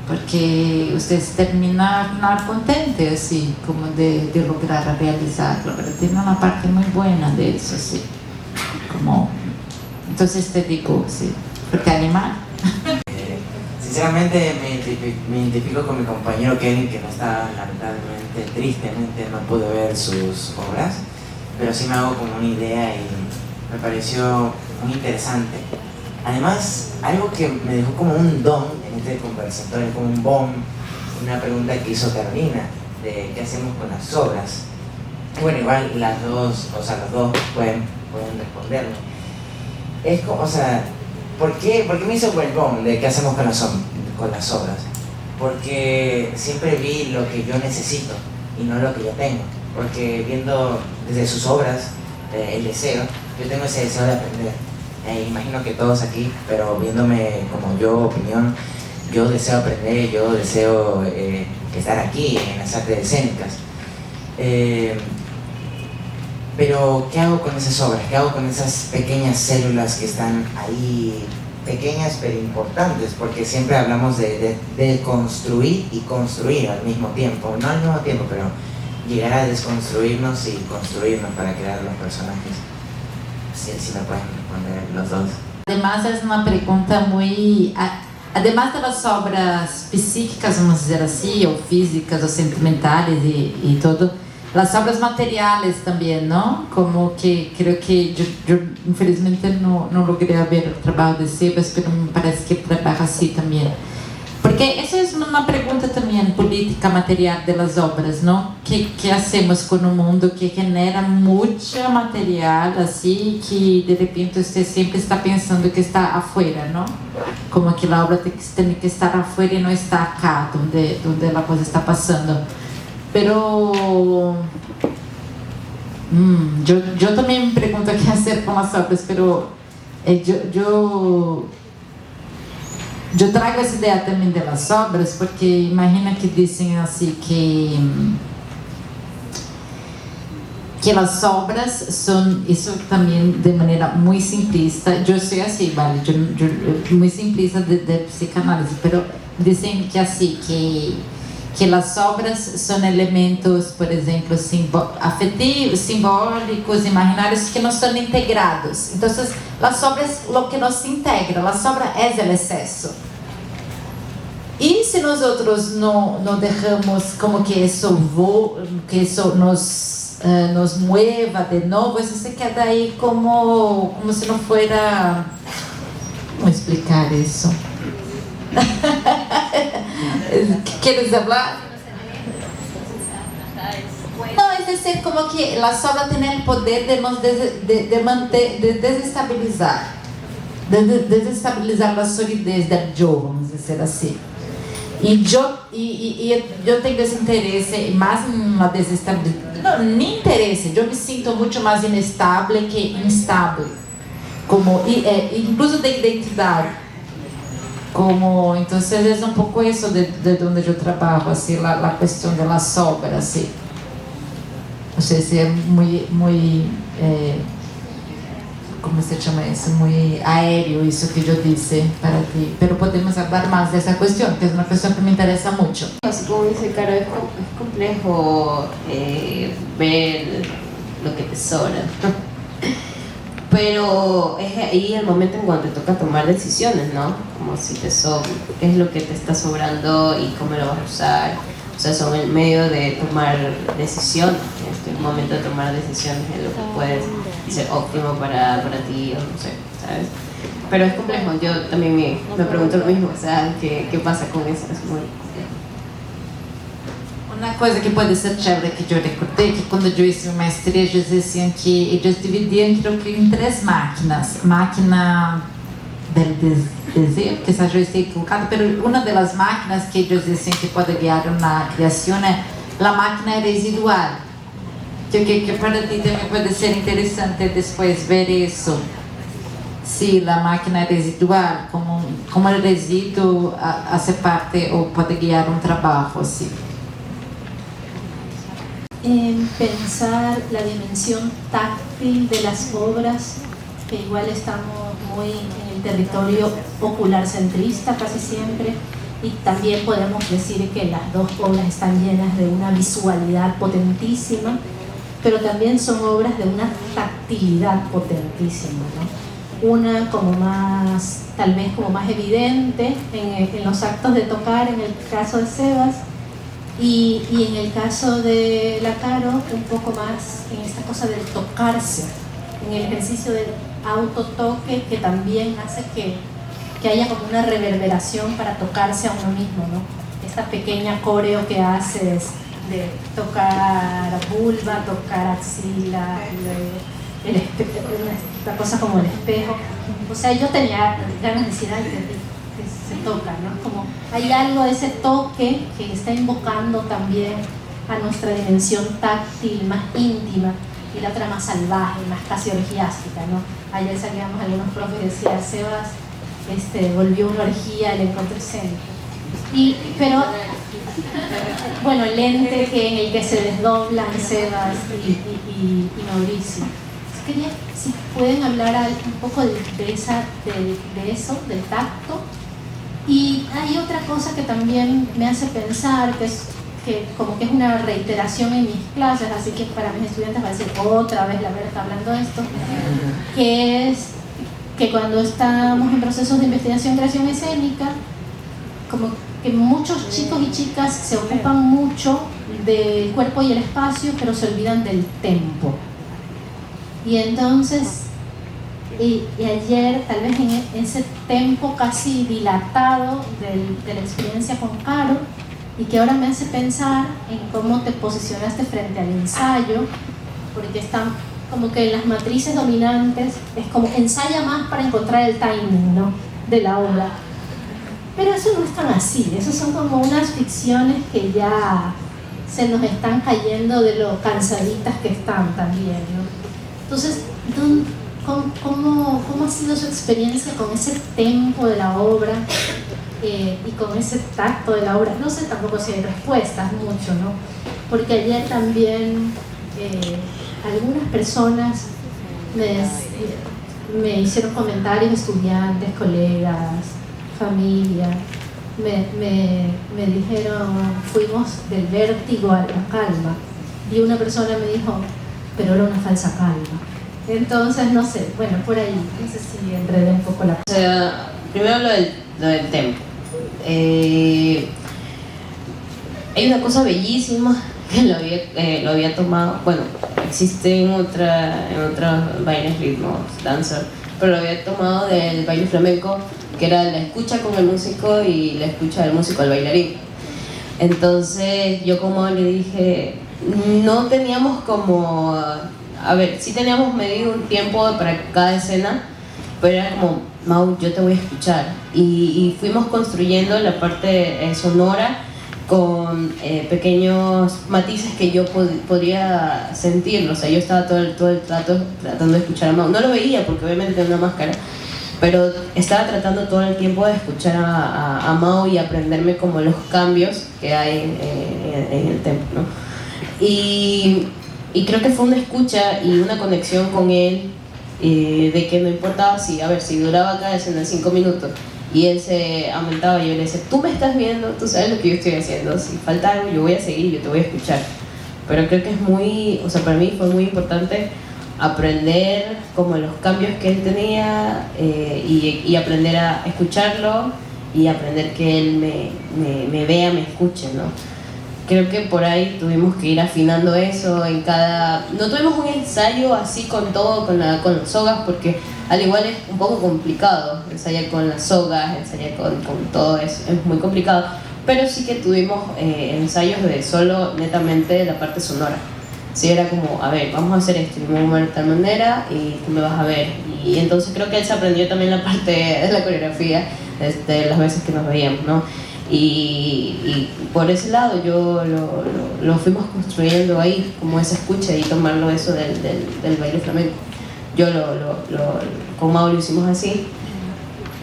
Porque ustedes terminan contentes, así, como de lograr realizarlo. Pero tiene una parte muy buena de eso, sí. Como, entonces te digo, sí. Porque animar.
Sinceramente me identifico con mi compañero Kevin, que no está, lamentablemente, tristemente, no pude ver sus obras. Pero sí me hago como una idea y me pareció muy interesante. Además, algo que me dejó como un don en este conversatorio, como un bomb, una pregunta que hizo Carolina, de qué hacemos con las obras. Bueno, igual las dos, los dos pueden responderme. Es como, ¿por qué me hizo el bomb de qué hacemos con las obras? Porque siempre vi lo que yo necesito y no lo que yo tengo. Porque viendo desde sus obras, el deseo, yo tengo ese deseo de aprender. Imagino que todos aquí, pero viéndome como yo, opinión, yo deseo aprender, yo deseo estar aquí en las artes escénicas. Pero, ¿qué hago con esas obras? ¿Qué hago con esas pequeñas células que están ahí, pequeñas pero importantes? Porque siempre hablamos de construir y construir al mismo tiempo. No al mismo tiempo, pero llegar a desconstruirnos y construirnos para crear los personajes. Sí, me pueden responder los dos.
Además, es una pregunta muy... Además de las obras psíquicas, vamos a decir así, o físicas, o sentimentales y todo, las obras materiales también, ¿no? Como que creo que yo infelizmente no logré ver el trabajo de Sebas, pero me parece que trabaja así también. Porque esa es una pregunta también política material de las obras, ¿no? ¿Qué hacemos con un mundo que genera mucho material así, que de repente usted siempre está pensando que está afuera, ¿no? Como que la obra tiene que estar afuera y no está acá, donde la cosa está pasando. Pero yo también me pregunto qué hacer con las obras, pero yo traigo essa ideia também das obras, porque imagina que dizem assim que as obras são, isso também de maneira muito simplista, eu sou assim, vale, muito simplista de psicanálise, mas dizem que assim, que as obras são elementos, por exemplo, afetivos, simbólicos, imaginários que não são integrados. Então, as obras, o que nos integra, as obras é o excesso. E se nós outros não deixamos como que isso nos mueva de novo, isso se queda aí como se não fuera... Como explicar isso? ¿Quieres hablar? No, es decir, como que la obra tiene el poder de nos desestabilizar, desestabilizar la solidez del yo, vamos a decir así. Y yo tengo ese interés más en la desestabilización, no, ni interés, yo me siento mucho más inestable que instable, como, incluso de identidad. Como, entonces es un poco eso de donde yo trabajo, así, la cuestión de las obras, así. No sé si es muy ¿cómo se llama eso? Muy aéreo eso que yo dije para ti, pero podemos hablar más de esa cuestión, que es una cuestión que me interesa mucho.
Así como dice Caro, es complejo ver lo que te sobra. pero es ahí el momento en cuando te toca tomar decisiones, ¿no? Como si qué es lo que te está sobrando y cómo lo vas a usar. O sea, son el medio de tomar decisiones, es el momento de tomar decisiones en lo que puede ser óptimo para ti, o no sé, ¿sabes? Pero es complejo, yo también me pregunto lo mismo, o sea, ¿qué pasa con eso? Es muy complejo.
Una coisa que pode ser chévere que eu recordei, que quando eu hice minha maestria, eles diziam que eles dividiam, creo que em 3 máquinas. Máquina del desejo, quizás eu esteja equivocado, mas uma das máquinas que eles diziam que pode guiar na criação é a máquina residual. Que para ti também pode ser interessante depois ver isso. Se a máquina residual, como o resíduo hace parte ou pode guiar trabalho, assim.
Pensar la dimensión táctil de las obras, que igual estamos muy en el territorio ocular centrista casi siempre, y también podemos decir que las dos obras están llenas de una visualidad potentísima, pero también son obras de una tactilidad potentísima, ¿no? Una como más, tal vez como más evidente en los actos de tocar, en el caso de Sebas, y en el caso de la Caro, un poco más en esta cosa del tocarse, en el ejercicio del autotoque, que también hace que haya como una reverberación para tocarse a uno mismo, ¿no? Esta pequeña coreo que haces de tocar vulva, tocar axila, esta cosa como el espejo. O sea, yo tenía ganas de decir, ay, que se toca, ¿no? Como hay algo de ese toque que está invocando también a nuestra dimensión táctil más íntima, y la otra más salvaje, más casi orgiástica, ¿no? Ayer salíamos algunos profes y decían, Sebas volvió una orgía el encuentro escénico. Pero bueno, el ente en el que se desdoblan Sebas y Mauricio. Quería, si pueden hablar un poco de eso, del tacto. Y hay otra cosa que también me hace pensar, que como que es una reiteración en mis clases, así que para mis estudiantes va a decir otra vez la Berta hablando de esto, que es que cuando estamos en procesos de investigación creación escénica, como que muchos chicos y chicas se ocupan mucho del cuerpo y el espacio, pero se olvidan del tempo. Y entonces, y ayer, tal vez en ese tempo casi dilatado de la experiencia con Caro, y que ahora me hace pensar en cómo te posicionaste frente al ensayo, porque están como que las matrices dominantes es como ensaya más para encontrar el timing, ¿no?, de la obra. Pero eso no es tan así, eso son como unas ficciones que ya se nos están cayendo de lo cansaditas que están también, ¿no? Entonces, ¿cómo ha sido su experiencia con ese tempo de la obra y con ese tacto de la obra? No sé tampoco si hay respuestas mucho, ¿no? Porque ayer también algunas personas me hicieron comentarios, estudiantes, colegas, familia, me dijeron, fuimos del vértigo a la calma, y una persona me dijo, pero era una falsa calma. Entonces, no sé, bueno, por ahí, no sé si enredé un poco la...
O sea, primero lo del tempo. Hay una cosa bellísima que lo había tomado, bueno, existe en otros bailes, ritmos, danza, pero lo había tomado del baile flamenco, que era la escucha con el músico y la escucha del músico al bailarín. Entonces yo como le dije, no teníamos como, a ver, sí teníamos medido un tiempo para cada escena, pero era como, Mau, yo te voy a escuchar. Y fuimos construyendo la parte sonora con pequeños matices que yo podría sentirlo. O sea, yo estaba todo el rato tratando de escuchar a Mau. No lo veía porque obviamente tenía una máscara, pero estaba tratando todo el tiempo de escuchar a Mau y aprenderme como los cambios que hay en el tempo, ¿no? Y creo que fue una escucha y una conexión con él, de que no importaba si duraba cada escena 5 minutos y él se aumentaba y yo le decía, tú me estás viendo, tú sabes lo que yo estoy haciendo, si falta algo yo voy a seguir, yo te voy a escuchar. Pero creo que es muy, o sea, para mí fue muy importante aprender como los cambios que él tenía y aprender a escucharlo y aprender que él me vea, me escuche, ¿no? Creo que por ahí tuvimos que ir afinando eso en cada... No tuvimos un ensayo así con todo, con las sogas, porque al igual es un poco complicado ensayar con las sogas, ensayar con todo eso, es muy complicado, pero sí que tuvimos ensayos de solo netamente la parte sonora. Sí, era como, a ver, vamos a hacer esto, y me voy a mover de tal manera y tú me vas a ver. Y entonces creo que él se aprendió también la parte de la coreografía las veces que nos veíamos, ¿no? Y por ese lado yo lo fuimos construyendo ahí, como esa escucha y tomarlo eso del baile flamenco. Yo con Mau lo hicimos así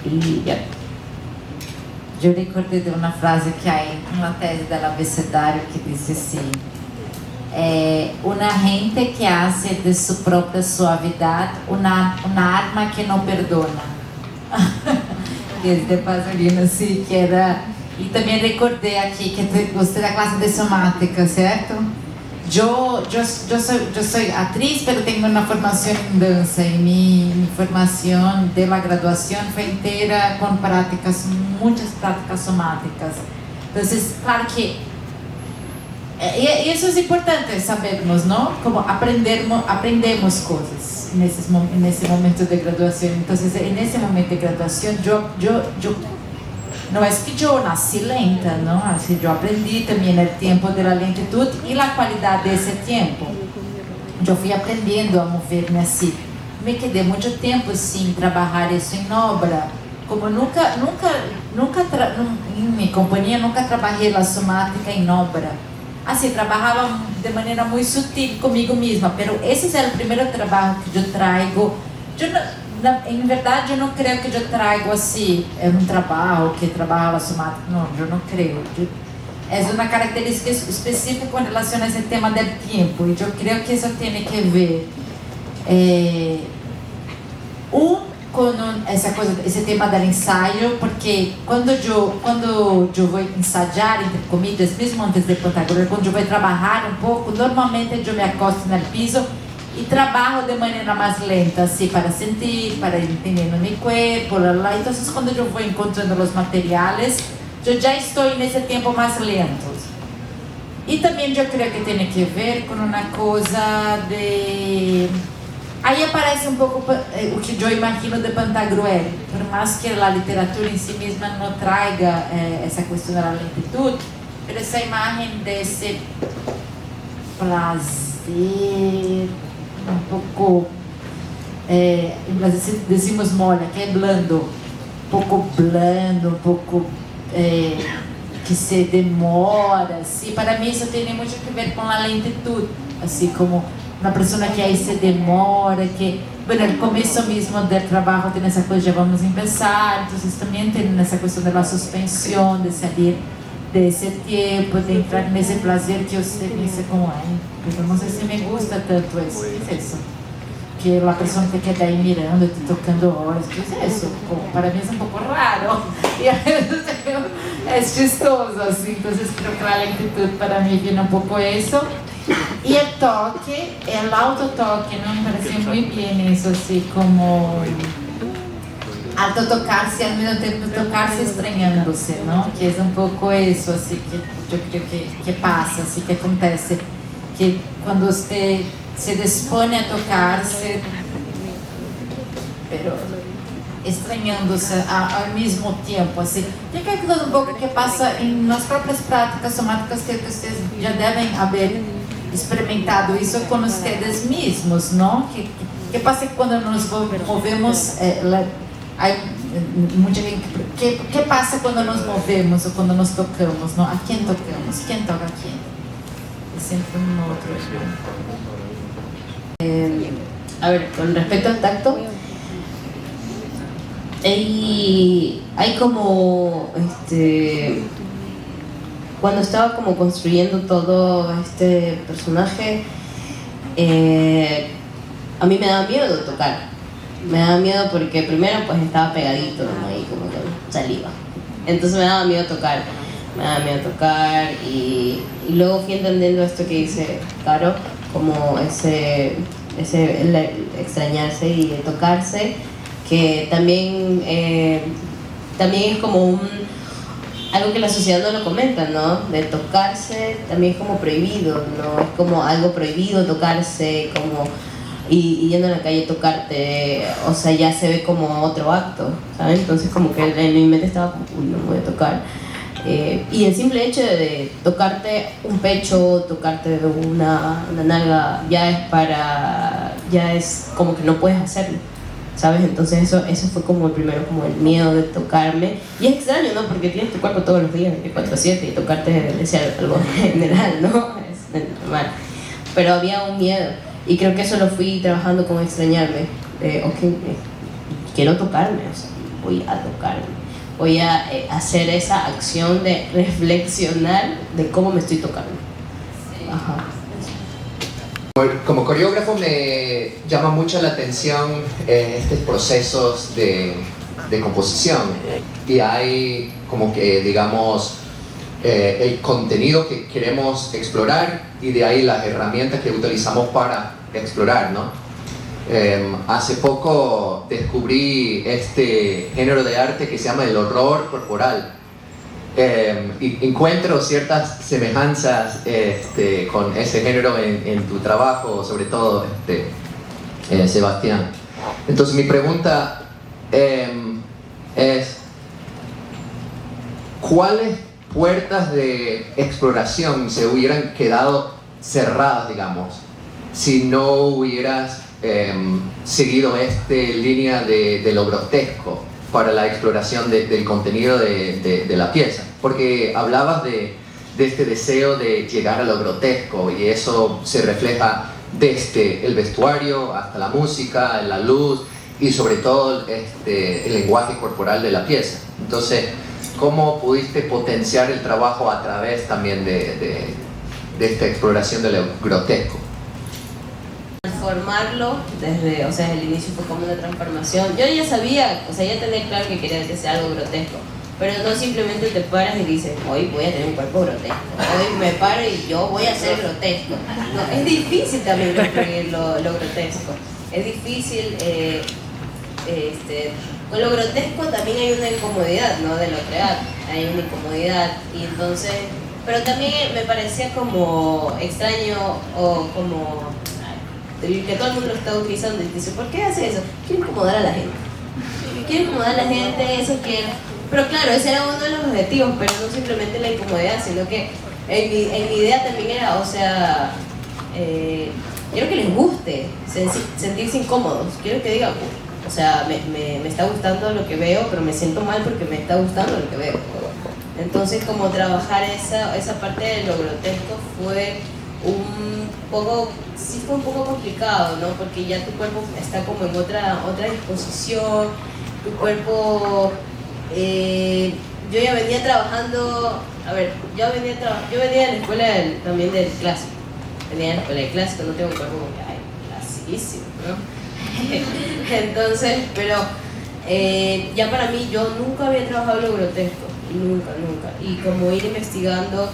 y ya.
Yo recordé de una frase que hay en la tese del abecedario que dice así: una gente que hace de su propia suavidad una arma que no perdona. Que es de Pasolini, así, que era... E também recordei aqui que você da classe de somática, certo? Eu sou atriz, mas tenho uma formação em dança e minha formação de la graduação foi inteira com práticas, muitas práticas somáticas. Então, claro que isso é importante sabermos, não? Como aprendemos coisas nesse momento de graduação. Então, nesse momento de graduação, não é que eu nasci lenta, não? Assim, eu aprendi também o tempo da lentitud e a qualidade desse tempo. Eu fui aprendendo a mover-me assim. Me quedei muito tempo sem trabalhar isso em obra. Como nunca em minha companhia nunca trabalhei a somática em obra. Assim, trabalhava de maneira muito sutil comigo mesma, mas esse é o primeiro trabalho que eu trago. Em verdade, eu não creio que eu trago assim, trabalho que trabalha a somática. Não, eu não creio. É uma característica específica com relação a esse tema do tempo. E eu creio que isso tem que ver com esse tema do ensaio, porque quando eu vou ensaiar, entre comillas, mesmo antes de Pantagruel, quando eu vou trabalhar um pouco, normalmente eu me acosto no piso e trabalho de maneira mais lenta, assim, para sentir, para entender no meu corpo, lá. Então, quando eu vou encontrando os materiais, eu já estou nesse tempo mais lento. E também eu creio que tem que ver com uma coisa de... Aí aparece um pouco o que eu imagino de Pantagruel, por mais que a literatura em si mesma não traga essa questão da lentitud, essa imagem desse prazer um pouco, decimos mola, que é blando, um pouco blando, um pouco que se demora, assim. Para mim isso tem muito a ver com a lentitud, assim como uma pessoa que aí se demora, que, bueno, no começo mesmo do trabalho tem essa coisa, já vamos começar, então também tem essa questão da suspensão, de sair desse tempo, de entrar nesse prazer que eu sei como é. Então, não sei se me gusta tanto isso. O que é isso? Que a pessoa te queda aí mirando, te tocando horas. O que é isso? Para mim é um pouco raro. E é chistoso, assim. Então, creo que a lentitud para mim vem um pouco isso. E o toque, o autotoque, não me parece muito bem isso, assim, como... autotocar-se e ao mesmo tempo tocar-se estranhando-se, não? Que é um pouco isso, assim, que eu creio que passa, assim, que acontece. Que quando você se dispõe a tocar-se, pero estranhando-se ao mesmo tempo, assim. Que é aquilo um pouco que passa nas próprias práticas somáticas que vocês já devem haver experimentado isso com vocês mesmos, não? Que passa que quando nos movemos, muita gente, que passa quando nos movemos ou quando nos tocamos, não? A quem tocamos? Quem toca a quem? É sempre um outro.
A ver, con respecto al tacto, hay como, cuando estaba como construyendo todo este personaje, a mí me daba miedo tocar. Me daba miedo porque primero pues estaba pegadito, ¿no? Ahí como con saliva. Entonces me daba miedo tocar. Y luego fui entendiendo esto que dice Caro, como ese el extrañarse y el tocarse, que también es como algo que la sociedad no lo comenta, ¿no? De tocarse también es como prohibido, ¿no? Es como algo prohibido tocarse, como y yendo a la calle tocarte, o sea, ya se ve como otro acto, ¿sabes? Entonces como que en mi mente estaba como, uy, no me voy a tocar. Y el simple hecho de tocarte un pecho, tocarte una nalga, ya es como que no puedes hacerlo, ¿sabes? Entonces eso fue como el primero, como el miedo de tocarme. Y es extraño, ¿no? Porque tienes tu cuerpo todos los días, 24/7, y tocarte debe ser algo general, ¿no? Es normal. Pero había un miedo, y creo que eso lo fui trabajando con extrañarme. Quiero tocarme, o sea, voy a tocarme. Voy a hacer esa acción de reflexionar de cómo me estoy tocando. Ajá.
Como coreógrafo me llama mucho la atención estos procesos de composición, y hay como que, digamos, el contenido que queremos explorar, y de ahí las herramientas que utilizamos para explorar, ¿no? Hace poco descubrí este género de arte que se llama el horror corporal. Y encuentro ciertas semejanzas con ese género en tu trabajo, sobre todo, Sebastián. Entonces mi pregunta es, ¿cuáles puertas de exploración se hubieran quedado cerradas, digamos, si no hubieras seguido esta línea de lo grotesco para la exploración del contenido de la pieza? Porque hablabas de este deseo de llegar a lo grotesco, y eso se refleja desde el vestuario hasta la música, la luz y sobre todo el lenguaje corporal de la pieza. Entonces, ¿cómo pudiste potenciar el trabajo a través también de esta exploración de lo grotesco?
Transformarlo desde, o sea, el inicio fue como una transformación. Yo ya sabía, o sea, ya tenía claro que quería que sea algo grotesco, pero no simplemente te paras y dices, hoy voy a tener un cuerpo grotesco, hoy me paro y yo voy a ser grotesco. No, es difícil también construir lo grotesco, es difícil, con lo grotesco también hay una incomodidad, ¿no? De lo crear, hay una incomodidad, y entonces, pero también me parecía como extraño, o como que todo el mundo lo está utilizando, y dice, ¿por qué hace eso? Quiero incomodar a la gente. Quiero incomodar a la gente, eso quiero. Pero claro, ese era uno de los objetivos, pero no simplemente la incomodidad, sino que en mi idea también era, o sea, quiero que les guste sentirse incómodos. Quiero que digan, o sea, me está gustando lo que veo, pero me siento mal porque me está gustando lo que veo. Entonces, como trabajar esa parte de lo grotesco fue un poco complicado, ¿no? Porque ya tu cuerpo está como en otra disposición, tu cuerpo, yo ya venía trabajando, yo venía de la escuela también del clásico, venía de la escuela de clásico, no tengo un cuerpo como que, clasiquísimo, ¿no? Entonces, pero ya para mí, yo nunca había trabajado lo grotesco, nunca, y como ir investigando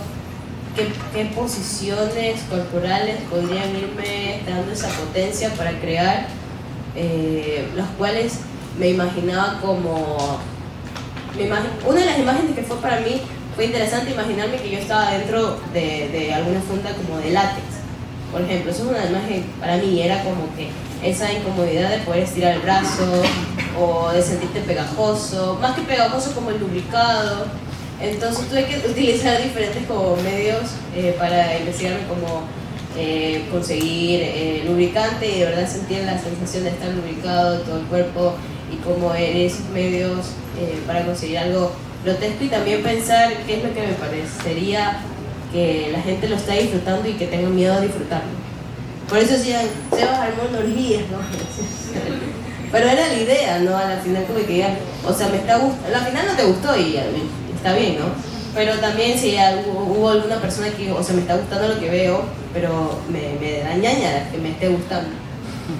qué posiciones corporales podrían irme dando esa potencia para crear, las cuales me imaginaba como... Una de las imágenes que fue para mí, fue interesante imaginarme que yo estaba dentro de alguna funda como de látex, por ejemplo. Eso es una imagen para mí, era como que esa incomodidad de poder estirar el brazo, o de sentirte pegajoso, más que pegajoso como el lubricado. Entonces tuve que utilizar diferentes como medios para investigarme cómo conseguir lubricante, y de verdad sentir la sensación de estar lubricado todo el cuerpo, y cómo esos medios para conseguir algo grotesco, y también pensar qué es lo que me parecería que la gente lo está disfrutando y que tenga miedo a disfrutarlo. Por eso decían, Sebas armó una orgía, ¿no? Pero era la idea, ¿no? A la final como que digan, o sea, me está gustando, a la final no te gustó y está bien, ¿no? Pero también si hubo alguna persona que, o sea, me está gustando lo que veo, pero me da ñaña que me esté gustando.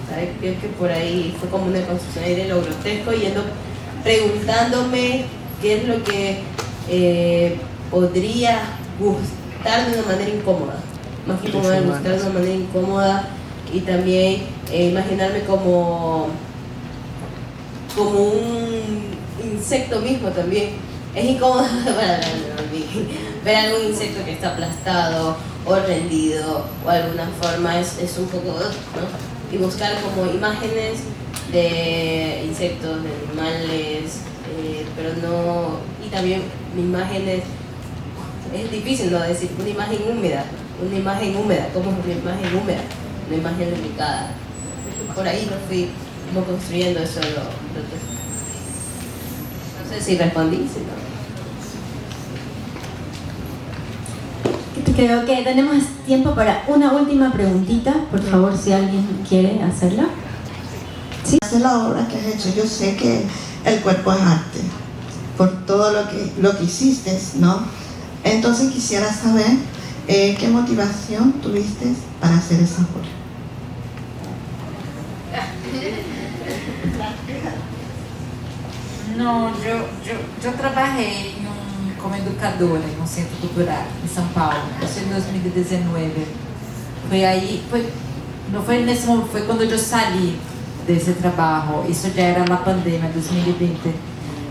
¿Sabes? Creo que por ahí fue como una construcción ahí de lo grotesco, yendo preguntándome qué es lo que podría gustar de una manera incómoda. Más que como gustar de una manera incómoda, y también imaginarme como un insecto mismo también. Es incómodo ver algún insecto que está aplastado o rendido o de alguna forma es un poco, ¿no? Y buscar como imágenes de insectos, de animales, pero no, y también imágenes, es difícil no decir una imagen húmeda, ¿cómo es una imagen húmeda? Una imagen delicada. Por ahí lo fui como construyendo eso, no sé si respondí, si no.
Creo que tenemos tiempo para una última preguntita, por favor, si alguien quiere hacerla. ¿Sí?
Hacer la obra que has hecho, yo sé que el cuerpo es arte, por todo lo que hiciste, ¿no? Entonces quisiera saber qué motivación tuviste para hacer esa obra.
No, yo trabajé como educadora em um centro cultural em São Paulo, isso em 2019. Não foi nesse momento, foi quando eu saí desse trabalho, isso já era na pandemia, 2020.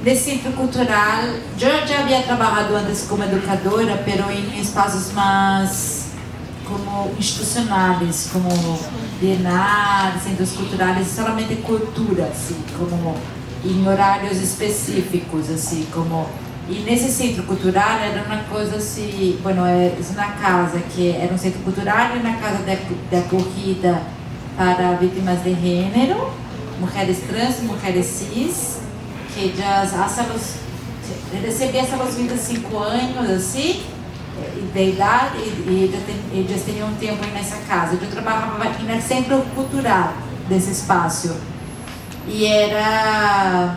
Nesse centro cultural, eu já havia trabalhado antes como educadora, pero em espaços mais como institucionais, como bienais, centros culturais, solamente cultura, assim, como em horários específicos, assim, como. E nesse centro cultural era uma coisa assim, bueno, é uma casa que era um centro cultural e uma casa de acolhida para vítimas de gênero, mulheres trans, mulheres cis, que já recebia hasta os 25 anos, assim, de idade, e eles tinham um tempo nessa casa. Eu trabalhava no centro cultural desse espaço. E era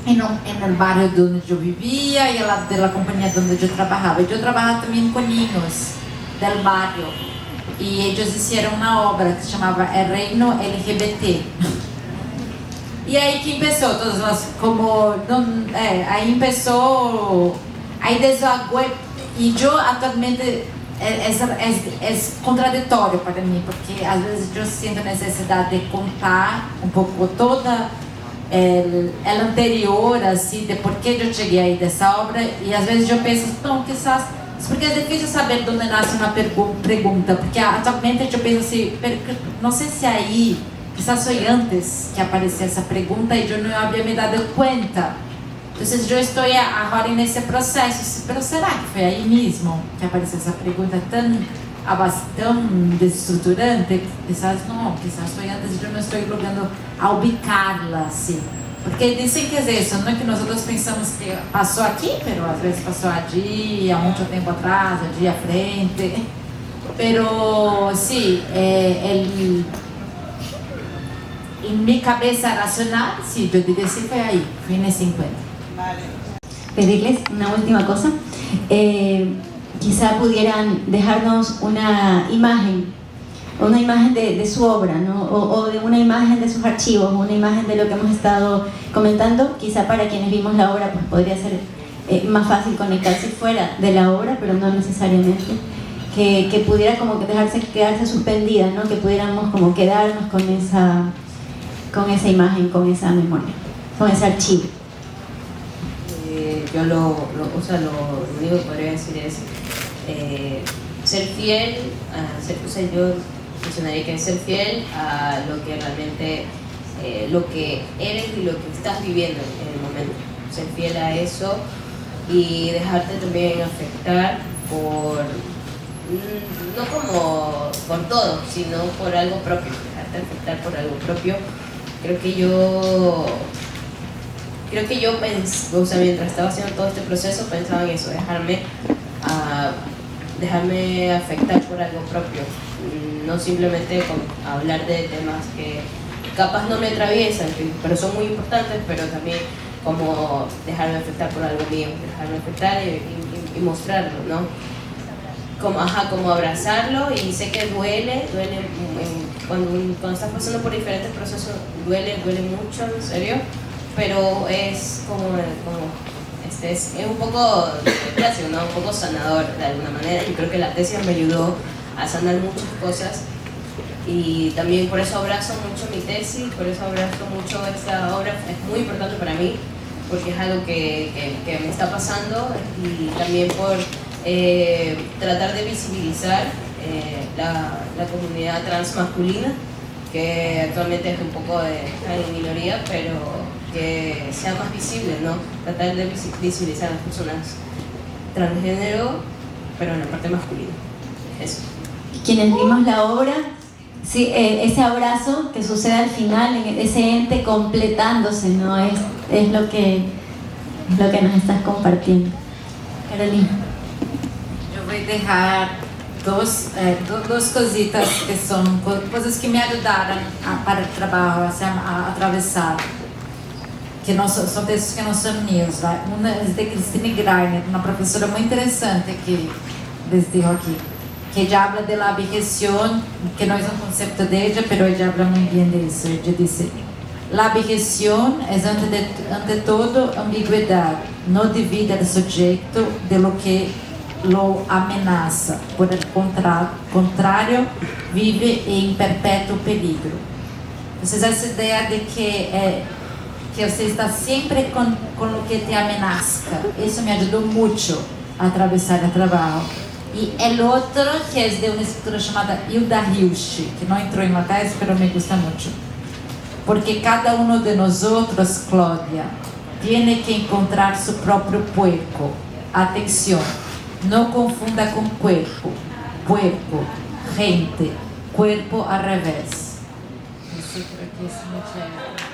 en el barrio donde yo vivía y de la compañía donde yo trabajaba. Yo trabajaba también con niños del barrio y ellos hicieron una obra que se llamaba El Reino LGBT. Y ahí que empezó, todas las, como, ahí empezó, ahí desagüe, y yo actualmente es contradictorio para mí, porque a veces yo siento necesidad de contar un poco toda el anterior, assim, de por que eu cheguei aí dessa obra, e às vezes eu penso, não, quizás, porque é difícil saber de onde nasce uma pergunta, porque atualmente eu penso assim, não sei se aí, quizás foi antes que apareceu essa pergunta e eu não havia me dado conta. Então eu estou agora nesse processo, mas será que foi aí mesmo que apareceu essa pergunta tão desestruturante? Quizás não, quizás foi antes, eu não estou logrando a ubicarla assim. Porque dizem que é isso, não é que nós pensamos que passou aqui, mas às vezes passou allí, há muito tempo atrás, allí à frente. Pero sí, en mi cabeza racional, sí, yo diría sí fue ahí, fue en ese encuentro.
Pedirles una última cosa. Quizá pudieran dejarnos una imagen de su obra, ¿no? O de una imagen de sus archivos, una imagen de lo que hemos estado comentando. Quizá para quienes vimos la obra pues podría ser más fácil conectarse fuera de la obra, pero no necesariamente. Que pudiera como que quedarse suspendida, ¿no? Que pudiéramos como quedarnos con esa imagen, con esa memoria, con ese archivo.
Yo lo único que podría decir es ser fiel, yo mencionaría que es ser fiel a lo que realmente, lo que eres y lo que estás viviendo en el momento. Ser fiel a eso y dejarte también afectar no como por todo, sino por algo propio, dejarte afectar por algo propio. Creo que yo mientras estaba haciendo todo este proceso pensaba en eso, dejarme afectar por algo propio, no simplemente hablar de temas que capaz no me atraviesan, pero son muy importantes, pero también como dejarme afectar por algo mío, dejarme afectar y mostrarlo, ¿no? Como abrazarlo, y sé que duele cuando estás pasando por diferentes procesos, duele mucho, en serio, pero es es un poco clásico, ¿no? Un poco sanador de alguna manera. Yo creo que la tesis me ayudó a sanar muchas cosas y también por eso abrazo mucho mi tesis, por eso abrazo mucho esta obra, es muy importante para mí, porque es algo que me está pasando, y también por tratar de visibilizar la comunidad trans masculina, que actualmente es un poco en minoría, pero que sea más visible, ¿no? Tratar de visibilizar a las personas transgénero, pero en la parte masculina. Eso.
Quienes vimos la obra, sí, ese abrazo que sucede al final, ese ente completándose, ¿no? Es lo que nos estás compartiendo. Carolina.
Yo voy a dejar dos cositas que son cosas que me ayudaron para el trabajo, a atravesar. Que son textos que não são meus. Uma é de Christine Greiner, uma professora muito interessante que les digo aqui, que ella habla de la abjeción, que no es un concepto de ella, pero ella habla muy bien de eso. Ella dice: la abjeción es ante todo ambigüedad, no divide el sujeto de lo que lo amenaza, por el contrario, vive en perpetuo peligro. Entonces, esa idea de que você está siempre con lo que te amenaza, eso me ayudó mucho a atravesar el trabajo. Y el otro, que es de una escritora llamada Hilda Hilst, que no entró en la tesis, pero me gusta mucho. Porque cada uno de nosotros, Claudia, tiene que encontrar su propio cuerpo. Atención, no confunda con cuerpo, gente, cuerpo al revés. Eso creo que es mucho.